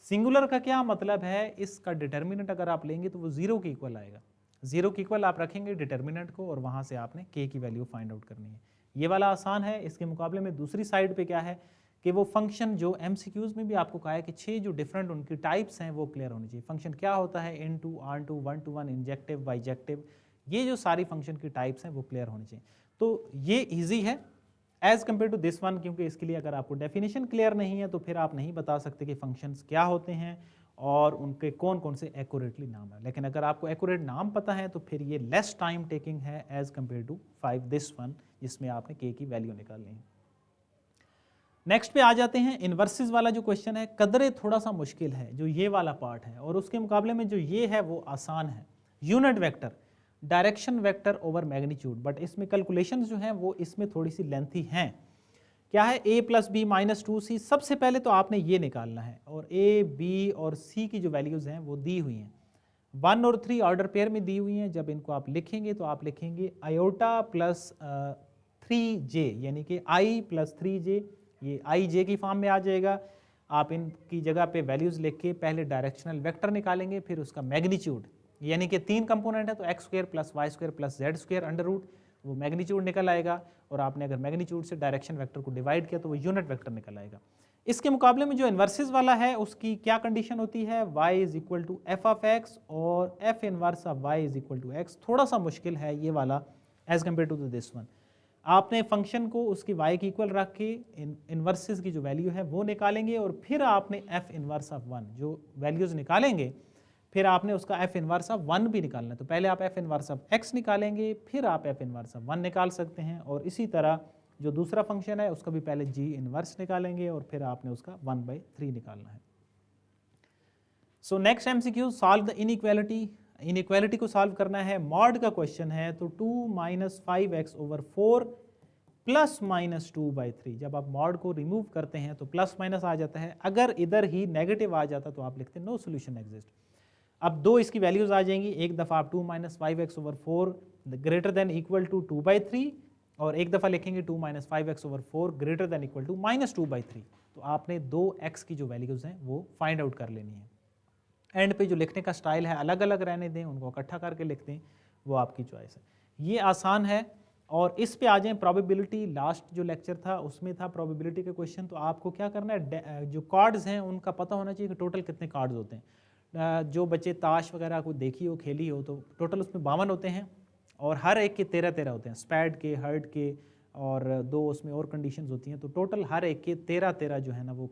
सिंगुलर का क्या मतलब है, इसका डिटर्मिनेंट अगर आप लेंगे तो वो 0 की इक्वल आएगा। 0 की इक्वल आप रखेंगे डिटर्मिनेंट को और वहाँ से आपने k की वैल्यू फाइंड आउट करनी है। ये वाला आसान है। इसके मुकाबले में दूसरी साइड पे क्या है कि वो फंक्शन जो MCQs में भी आपको कहा है कि 6 जो डिफरेंट उनकी टाइप्स हैं वो क्लियर होनी चाहिए। फंक्शन क्या होता है, into, onto, 1-to-1, injective, bijective, ये जो सारी फंक्शन की टाइप्स हैं वो क्लियर होनी चाहिए। तो ये ईजी है as compare to this one, क्योंकि इसके लिए अगर आपको डेफिनेशन क्लियर नहीं है तो फिर आप नहीं बता सकते कि फंक्शंस क्या होते हैं और उनके कौन कौन से एक्यूरेटली नाम है। लेकिन अगर आपको एक्यूरेट नाम पता है तो फिर ये लेस टाइम टेकिंग है as compare to 5 this one, जिसमें आपने k की वैल्यू निकालनी है। नेक्स्ट पे आ जाते हैं, इन्वर्सिस वाला जो क्वेश्चन है कदरे थोड़ा सा मुश्किल है, जो ये वाला पार्ट है, और उसके मुकाबले में जो ये है वो आसान है। Unit vector, direction vector over magnitude, but इसमें कैलकुलेशंस जो हैं वो इसमें थोड़ी सी लेंथी हैं। क्या है, a plus B minus 2c। सबसे पहले तो आपने ये निकालना है, और a, b और c की जो वैल्यूज़ हैं वो दी हुई हैं, 1 और 3 ऑर्डर पेयर में दी हुई हैं। जब इनको आप लिखेंगे तो आप लिखेंगे आयोटा प्लस 3j, यानी कि i प्लस 3j, ये आई जे की फॉर्म में आ जाएगा। आप इनकी जगह पे वैल्यूज़ लिख के पहले डायरेक्शनल वेक्टर निकालेंगे, फिर उसका मैग्नीट्यूड, यानी कि 3 कंपोनेंट है तो x square plus y square plus z square under root, वो मैग्नीट्यूड निकल आएगा। और आपने अगर मैग्नीट्यूड से डायरेक्शन वेक्टर को डिवाइड किया तो वो यूनिट वेक्टर निकल आएगा। इसके मुकाबले में जो इन्वर्सिस वाला है उसकी क्या कंडीशन होती है, y is equal to f of x और f inverse of y is equal to x. थोड़ा सा मुश्किल है ये वाला as compare to this one. आपने फंक्शन को उसकी y की इक्वल रख के इन्वर्सिस की जो वैल्यू है वो निकालेंगे, और फिर आपने f इनवर्स ऑफ 1 जो वैल्यूज़ निकालेंगे फिर आपने उसका f इनवर्स ऑफ 1 भी निकालना है। तो पहले आप f इनवर्स ऑफ x निकालेंगे, फिर आप f इनवर्स ऑफ 1 निकाल सकते हैं। और इसी तरह जो दूसरा फंक्शन है उसका भी पहले g इनवर्स निकालेंगे और फिर आपने उसका 1/3 निकालना है। So next MCQ, solve the inequality. Inequality को सॉल्व करना है, मॉड का क्वेश्चन है, तो 2 माइनस 5x ओवर 4 +-2/3। जब आप मॉड को रिमूव करते हैं तो प्लस माइनस आ जाता है, अगर इधर ही नेगेटिव आ जाता तो आप लिखते नो सोल्यूशन एग्जिस्ट। अब दो इसकी वैल्यूज आ जाएंगी, एक दफ़ा आप 2 - 5x/4 greater than equal to 2/3 और एक दफ़ा लिखेंगे 2 - 5x/4 greater than equal to -2/3। तो आपने दो x की जो वैल्यूज हैं वो फाइंड आउट कर लेनी है। एंड पे जो लिखने का स्टाइल है अलग अलग रहने दें, उनको इकट्ठा करके लिखते हैं, वो आपकी चॉइस है। ये आसान है। और इस पे आ जाएं प्रोबेबिलिटी। लास्ट जो लेक्चर था उसमें था प्रोबेबिलिटी के क्वेश्चन। तो आपको क्या करना है, जो कार्ड्स हैं उनका पता होना चाहिए कि टोटल कितने कार्ड्स होते हैं। जो बच्चे ताश वगैरह को देखी हो, खेली हो, तो टोटल उसमें 52 होते हैं और हर एक के 13-13 होते हैं, स्पैड के, हर्ट के, और दो उसमें और कंडीशंस होती हैं। तो टोटल हर एक के 13-13 जो है ना वो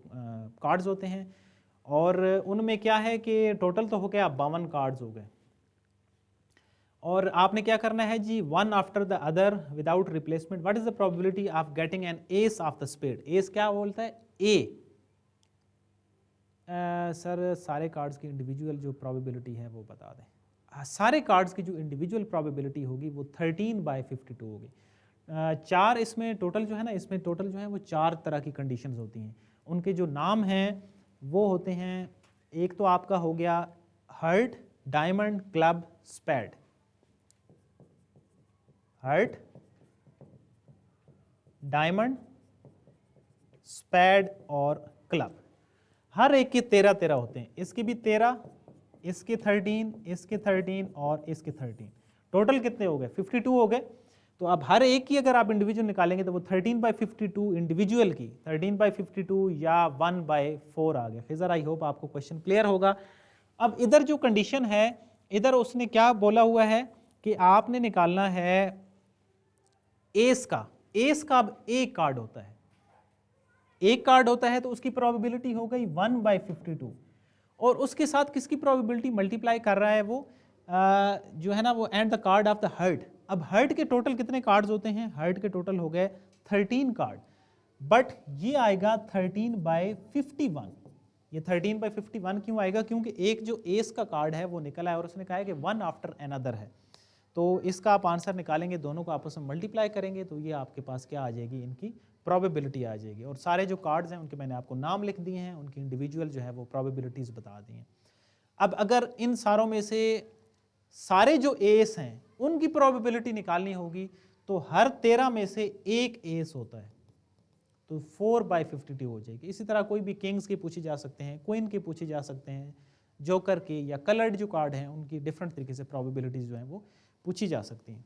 कार्ड्स होते हैं। और उनमें क्या है कि टोटल तो हो गया 52 कार्ड्स हो गए। और आपने क्या करना है जी, one after the other without replacement. What is the probability of getting an ace of the spade. Ace क्या बोलता है, ए। सर सारे कार्ड्स की इंडिविजुअल जो प्रोबेबिलिटी है वो बता दें। सारे कार्ड्स की जो इंडिविजुअल प्रोबेबिलिटी होगी वो 13/52 होगी। चार इसमें टोटल जो है ना, इसमें टोटल जो है वो 4 तरह की कंडीशंस होती हैं। उनके जो नाम हैं वो होते हैं, एक तो आपका हो गया heart, diamond, club, spade. Heart, diamond, spade और क्लब। हर एक के 13-13 होते हैं। इसके भी 13, इसके 13, इसके 13 और इसके 13। टोटल कितने हो गए, 52 हो गए। तो अब हर एक की अगर आप इंडिविजुअल निकालेंगे तो वो 13/52 इंडिविजुअल की 13/52 या 1/4 आ गया। फिजर आई होप आपको क्वेश्चन क्लियर होगा। अब इधर जो कंडीशन है, इधर उसने क्या बोला हुआ है कि आपने निकालना है एस का। एस का अब एक कार्ड होता है, एक कार्ड होता है तो उसकी प्रोबेबिलिटी हो गई 1/52 और उसके साथ किसकी प्रोबेबिलिटी मल्टीप्लाई कर रहा है वो जो है ना वो and the card of the heart. अब हर्ट के टोटल कितने कार्ड्स होते हैं, हर्ट के टोटल हो गए 13 कार्ड, बट ये आएगा 13/51। ये 13/51 क्यों आएगा, क्योंकि एक जो एस का कार्ड है वो निकला है और उसने कहा है कि वन आफ्टर अनदर है। तो इसका आप आंसर निकालेंगे, दोनों को आपस में मल्टीप्लाई करेंगे तो ये आपके पास क्या आ जाएगी, इनकी प्रोबेबिलिटी आ जाएगी। और सारे जो कार्ड्स हैं उनके मैंने आपको नाम लिख दिए हैं, उनकी इंडिविजुअल जो है वो प्रोबेबिलिटीज़ बता दी हैं। अब अगर इन सारों में से सारे जो एस हैं उनकी प्रोबेबिलिटी निकालनी होगी तो हर 13 में से एक एस होता है तो 4/52 हो जाएगी। इसी तरह कोई भी किंग्स के पूछे जा सकते हैं, क्वीन के पूछे जा सकते हैं, जोकर के या कलर्ड जो कार्ड हैं उनकी डिफरेंट तरीके से प्रोबेबिलिटीज जो हैं वो पूछी जा सकती हैं।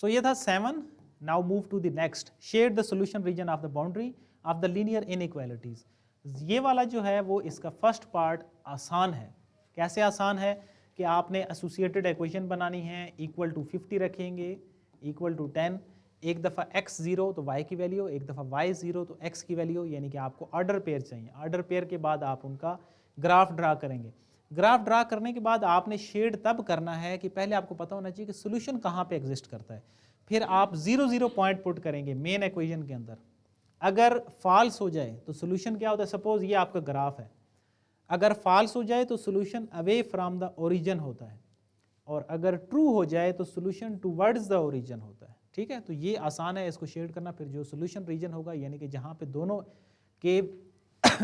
सो ये था 7। Now move to the next, shade the solution region of the boundary of the linear inequalities. ये वाला जो है वो इसका फर्स्ट पार्ट आसान है। कैसे आसान है कि आपने एसोसिएटेड इक्वेशन बनानी है, इक्वल टू 50 रखेंगे, इक्वल टू 10, एक दफ़ा x 0 तो y की वैल्यू, एक दफ़ा y 0 तो x की वैल्यू, यानी कि आपको ऑर्डर पेयर चाहिए। ऑर्डर पेयर के बाद आप उनका ग्राफ ड्रा करेंगे। ग्राफ ड्रा करने के बाद आपने शेड तब करना है कि पहले आपको पता होना चाहिए कि सोल्यूशन कहाँ पे एग्जिस्ट करता है। फिर आप 0-0 पॉइंट पुट करेंगे मेन इक्वेशन के अंदर। अगर फॉल्स हो जाए तो सोल्यूशन क्या होता है, सपोज ये आपका ग्राफ है, अगर फॉल्स हो जाए तो solution away from the origin होता है, और अगर ट्रू हो जाए तो सोल्यूशन टुवर्ड्स द ओरिजिन होता है। ठीक है, तो ये आसान है इसको शेड करना। फिर जो सोल्यूशन रीजन होगा यानी कि जहाँ पे दोनों के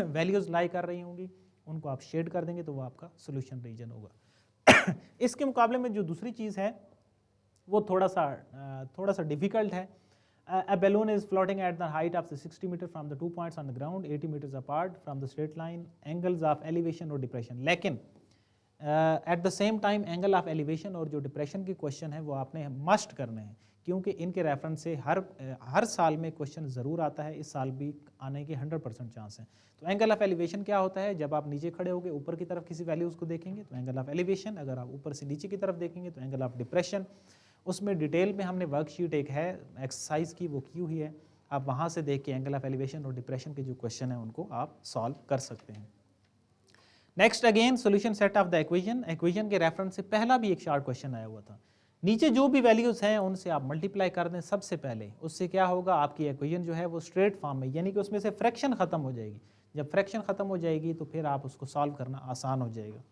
वैल्यूज लाई कर रही होंगी उनको आप शेड कर देंगे तो वो आपका सोल्यूशन रीजन होगा। इसके मुकाबले में जो दूसरी चीज़ है वो थोड़ा सा डिफिकल्ट है। A balloon is floating at the height of 60 meter from the 2 points on the ground 80 meters apart from the straight line, angles of elevation or depression। लेकिन at the same time angle of elevation और जो depression की question है वो आपने must करने हैं, क्योंकि इनके रेफरेंस से हर साल में क्वेश्चन ज़रूर आता है। इस साल भी आने के 100% चांस हैं। तो एंगल ऑफ एलिवेशन क्या होता है, जब आप नीचे खड़े होगे ऊपर की तरफ किसी वैल्यूज़ को देखेंगे तो एंगल ऑफ एलिवेशन, अगर आप ऊपर से नीचे की तरफ देखेंगे तो एंगल ऑफ डिप्रेशन। उसमें डिटेल में हमने वर्कशीट एक है एक्सरसाइज की वो की हुई है, आप वहाँ से देख के एंगल ऑफ एलिवेशन और डिप्रेशन के जो क्वेश्चन हैं उनको आप सॉल्व कर सकते हैं। Next again solution set of the equation. Equation के रेफरेंस से पहला भी एक शॉर्ट क्वेश्चन आया हुआ था। नीचे जो भी वैल्यूज़ हैं उनसे आप मल्टीप्लाई कर दें सबसे पहले, उससे क्या होगा, आपकी इक्वेशन जो है वो स्ट्रेट फॉर्म में, यानी कि उसमें से फ्रैक्शन ख़त्म हो जाएगी। जब फ्रैक्शन ख़त्म हो जाएगी तो फिर आप उसको सॉल्व करना आसान हो जाएगा।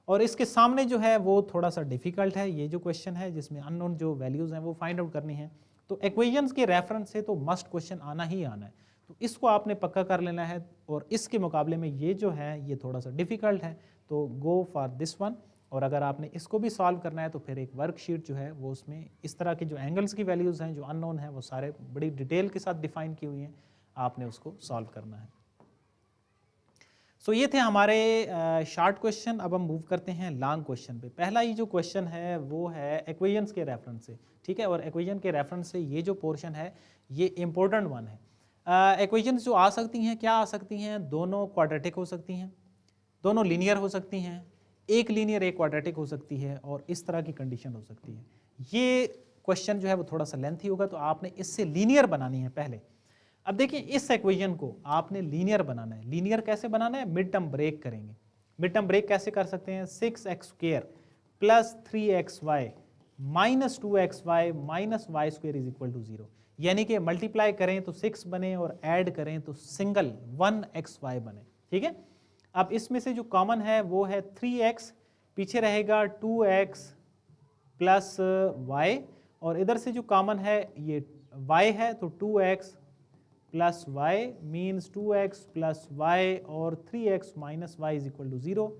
और इसके सामने जो है वो थोड़ा सा डिफ़िकल्ट है, ये जो क्वेश्चन है जिसमें अननोन जो वैल्यूज़ हैं वो फाइंड आउट करनी है। तो इक्वेशंस के रेफरेंस से तो मस्ट क्वेश्चन आना ही आना है, तो इसको आपने पक्का कर लेना है। और इसके मुकाबले में ये जो है ये थोड़ा सा डिफ़िकल्ट है, तो गो फॉर दिस वन। और अगर आपने इसको भी सॉल्व करना है तो फिर एक वर्कशीट जो है वो उसमें इस तरह के जो एंगल्स की वैल्यूज़ हैं जो अननोन हैं वो सारे बड़ी डिटेल के साथ डिफाइन की हुई हैं, आपने उसको सॉल्व करना है। सो ये थे हमारे शॉर्ट क्वेश्चन। अब हम मूव करते हैं लॉन्ग क्वेश्चन पे। पहला ही जो क्वेश्चन है वो है इक्वेशंस के रेफरेंस से, ठीक है। और इक्वेशन के रेफरेंस से ये जो पोर्शन है ये इंपॉर्टेंट वन है। इक्वेशंस जो आ सकती हैं, क्या आ सकती हैं, दोनों क्वाड्रेटिक हो सकती हैं, दोनों लीनियर हो सकती हैं, एक लीनियर एक क्वाड्रेटिक हो सकती है, और इस तरह की कंडीशन हो सकती है। ये क्वेश्चन जो है वो थोड़ा सा लेंथी होगा, तो आपने इससे लीनियर बनानी है पहले। अब देखिए इस इक्वेशन को आपने लीनियर बनाना है। लीनियर कैसे बनाना है, मिड टर्म ब्रेक करेंगे। मिड टर्म ब्रेक कैसे कर सकते हैं, 6x² plus 3xy minus 2xy minus y² is equal to 0। यानी कि मल्टीप्लाई करें तो 6 बने और ऐड करें तो सिंगल 1xy बने, ठीक है। अब इसमें से जो कॉमन है वो है 3x, पीछे रहेगा 2x प्लस y, और इधर से जो कॉमन है ये y है, तो 2x plus y means 2x plus y और 3x minus y is equal to 0।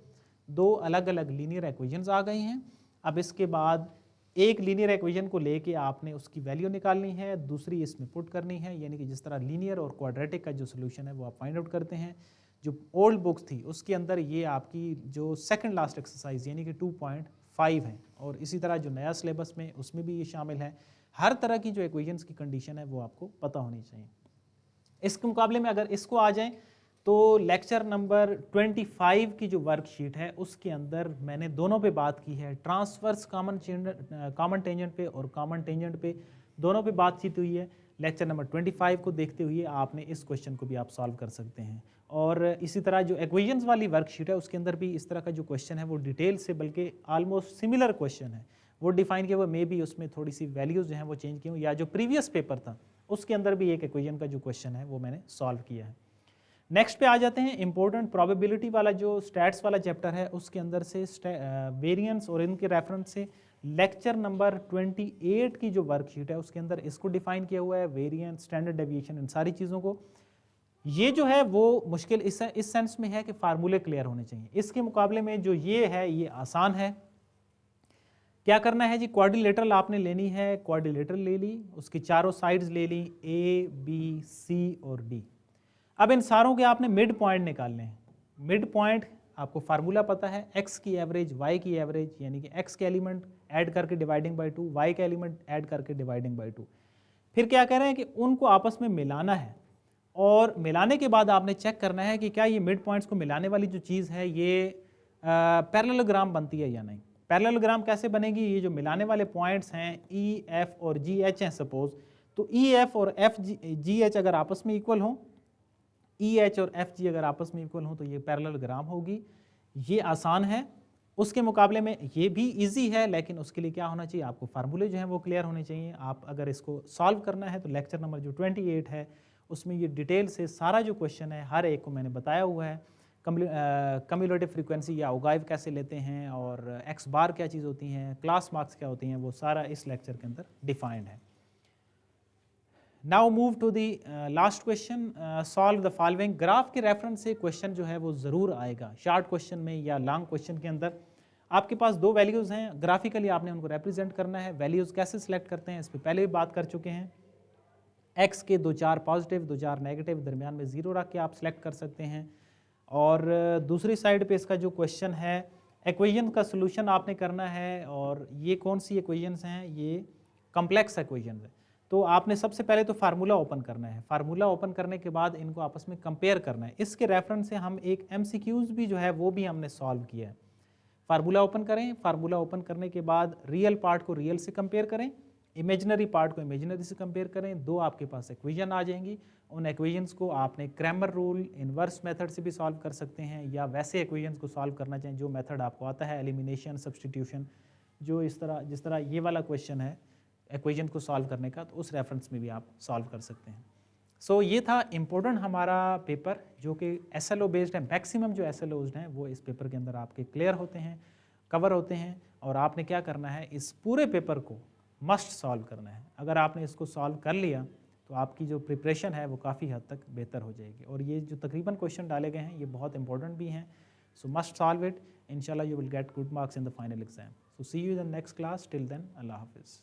दो अलग अलग लीनियर इक्वेशंस आ गई हैं। अब इसके बाद एक लीनियर इक्वेशन को लेके आपने उसकी वैल्यू निकालनी है, दूसरी इसमें पुट करनी है, यानी कि जिस तरह लीनियर और क्वाड्रेटिक का जो सोल्यूशन है वो आप फाइंड आउट करते हैं। जो ओल्ड बुक्स थी उसके अंदर ये आपकी जो सेकंड लास्ट एक्सरसाइज यानी कि 2.5 है, और इसी तरह जो नया सिलेबस में उसमें भी ये शामिल है। हर तरह की जो इक्वेशंस की कंडीशन है वो आपको पता होनी चाहिए। इसके मुकाबले में अगर इसको आ जाएं तो लेक्चर नंबर 25 की जो वर्कशीट है उसके अंदर मैंने दोनों पे बात की है, ट्रांसवर्स कॉमन टेंजेंट पे और कॉमन टेंजेंट पे, दोनों पे बातचीत हुई है। लेक्चर नंबर 25 को देखते हुए आपने इस क्वेश्चन को भी आप सॉल्व कर सकते हैं। और इसी तरह जो इक्वेशंस वाली वर्कशीट है उसके अंदर भी इस तरह का जो क्वेश्चन है वो डिटेल से, बल्कि ऑलमोस्ट सिमिलर क्वेश्चन है वो डिफाइन किया हुआ, मे बी उसमें थोड़ी सी वैल्यूज जो हैं वो चेंज की हुई, या जो प्रीवियस पेपर था उसके अंदर भी एक इक्वेशन का जो क्वेश्चन है वो मैंने सॉल्व किया है। नेक्स्ट पे आ जाते हैं, इंपॉर्टेंट प्रोबेबिलिटी वाला जो स्टैट्स वाला चैप्टर है उसके अंदर से वेरिएंस और इनके रेफरेंस से लेक्चर नंबर 28 की जो वर्कशीट है उसके अंदर इसको डिफाइन किया हुआ है, वेरिएंस, स्टैंडर्ड डेविएशन, इन सारी चीज़ों को। ये जो है वो मुश्किल इस सेंस में है कि फार्मूले क्लियर होने चाहिए। इसके मुकाबले में जो ये है ये आसान है। क्या करना है जी, क्वाड्रिलेटरल आपने लेनी है, क्वाड्रिलेटरल ले ली, उसकी चारों साइड्स ले ली, A, B, C और D। अब इन सारों के आपने मिड पॉइंट निकालने हैं। मिड पॉइंट आपको फार्मूला पता है, x की एवरेज, y की एवरेज, यानी कि x के एलिमेंट ऐड करके डिवाइडिंग बाई 2, y के एलिमेंट ऐड करके डिवाइडिंग बाई 2। फिर क्या कह रहे हैं कि उनको आपस में मिलाना है, और मिलाने के बाद आपने चेक करना है कि क्या ये मिड पॉइंट्स को मिलाने वाली जो चीज़ है ये पैरेललोग्राम बनती है या नहीं। पैरेललोग्राम कैसे बनेगी, ये जो मिलाने वाले पॉइंट्स हैं ई, एफ और जी, एच हैं सपोज, तो ई, एफ और एफ, जी, एच अगर आपस में इक्वल हों, ई, एच और एफ, जी अगर आपस में इक्वल हों तो ये पैरेललोग्राम होगी। ये आसान है। उसके मुकाबले में ये भी इजी है, लेकिन उसके लिए क्या होना चाहिए, आपको फार्मूले जो हैं वो क्लियर होने चाहिए। आप अगर इसको सॉल्व करना है तो लेक्चर नंबर जो 28 है उसमें ये डिटेल से सारा जो क्वेश्चन है हर एक को मैंने बताया हुआ है। कम्युलेटिव फ्रीक्वेंसी या ओगाइव कैसे लेते हैं, और एक्स बार क्या चीज़ होती हैं, क्लास मार्क्स क्या होती हैं, वो सारा इस लेक्चर के अंदर डिफाइंड है। Now move to the last question, solve the following. Graph के रेफरेंस से क्वेश्चन जो है वो ज़रूर आएगा शॉर्ट क्वेश्चन में या लॉन्ग क्वेश्चन के अंदर। आपके पास दो वैल्यूज़ हैं, ग्राफिकली आपने उनको रिप्रेजेंट करना है। वैल्यूज़ कैसे सिलेक्ट करते हैं इस पर पहले भी बात कर चुके हैं। एक्स के 2-4 पॉजिटिव 2-4 नेगेटिव, दरमियान में 0 रख के आप सिलेक्ट कर सकते हैं। और दूसरी साइड पे इसका जो क्वेश्चन है इक्वेशन का सोल्यूशन आपने करना है, और ये कौन सी इक्वेशंस हैं, ये कॉम्प्लेक्स इक्वेशंस है। तो आपने सबसे पहले तो फार्मूला ओपन करना है। फार्मूला ओपन करने के बाद इनको आपस में कंपेयर करना है। इसके रेफरेंस से हम एक MCQs भी जो है वो भी हमने सॉल्व किया है। फार्मूला ओपन करें, फार्मूला ओपन करने के बाद रियल पार्ट को रियल से कंपेयर करें, इमेजिनरी पार्ट को इमेजिनरी से कंपेयर करें, दो आपके पास इक्वेशन आ जाएंगी। उन इक्वेशंस को आपने क्रैमर रूल, इन्वर्स मेथड से भी सॉल्व कर सकते हैं, या वैसे इक्वेशंस को सॉल्व करना चाहें जो मेथड आपको आता है, एलिमिनेशन, सब्सटीट्यूशन, जो जिस तरह ये वाला क्वेश्चन है इक्वेशन को सॉल्व करने का, तो उस रेफरेंस में भी आप सॉल्व कर सकते हैं। सो ये था इम्पोर्टेंट हमारा पेपर जो कि SLO बेस्ड है। मैक्सिमम जो SLOs हैं वो इस पेपर के अंदर आपके क्लियर होते हैं, कवर होते हैं। और आपने क्या करना है, इस पूरे पेपर को मस्ट सॉल्व करना है। अगर आपने इसको सॉल्व कर लिया तो आपकी जो प्रिपरेशन है वो काफ़ी हद तक बेहतर हो जाएगी। और ये जो तकरीबन क्वेश्चन डाले गए हैं ये बहुत इंपॉर्टेंट भी हैं। सो मस्ट सॉल्व इट, इंशाल्लाह you will get good marks in the final exam. So see you in the next class, till then अल्लाह हाफिज़।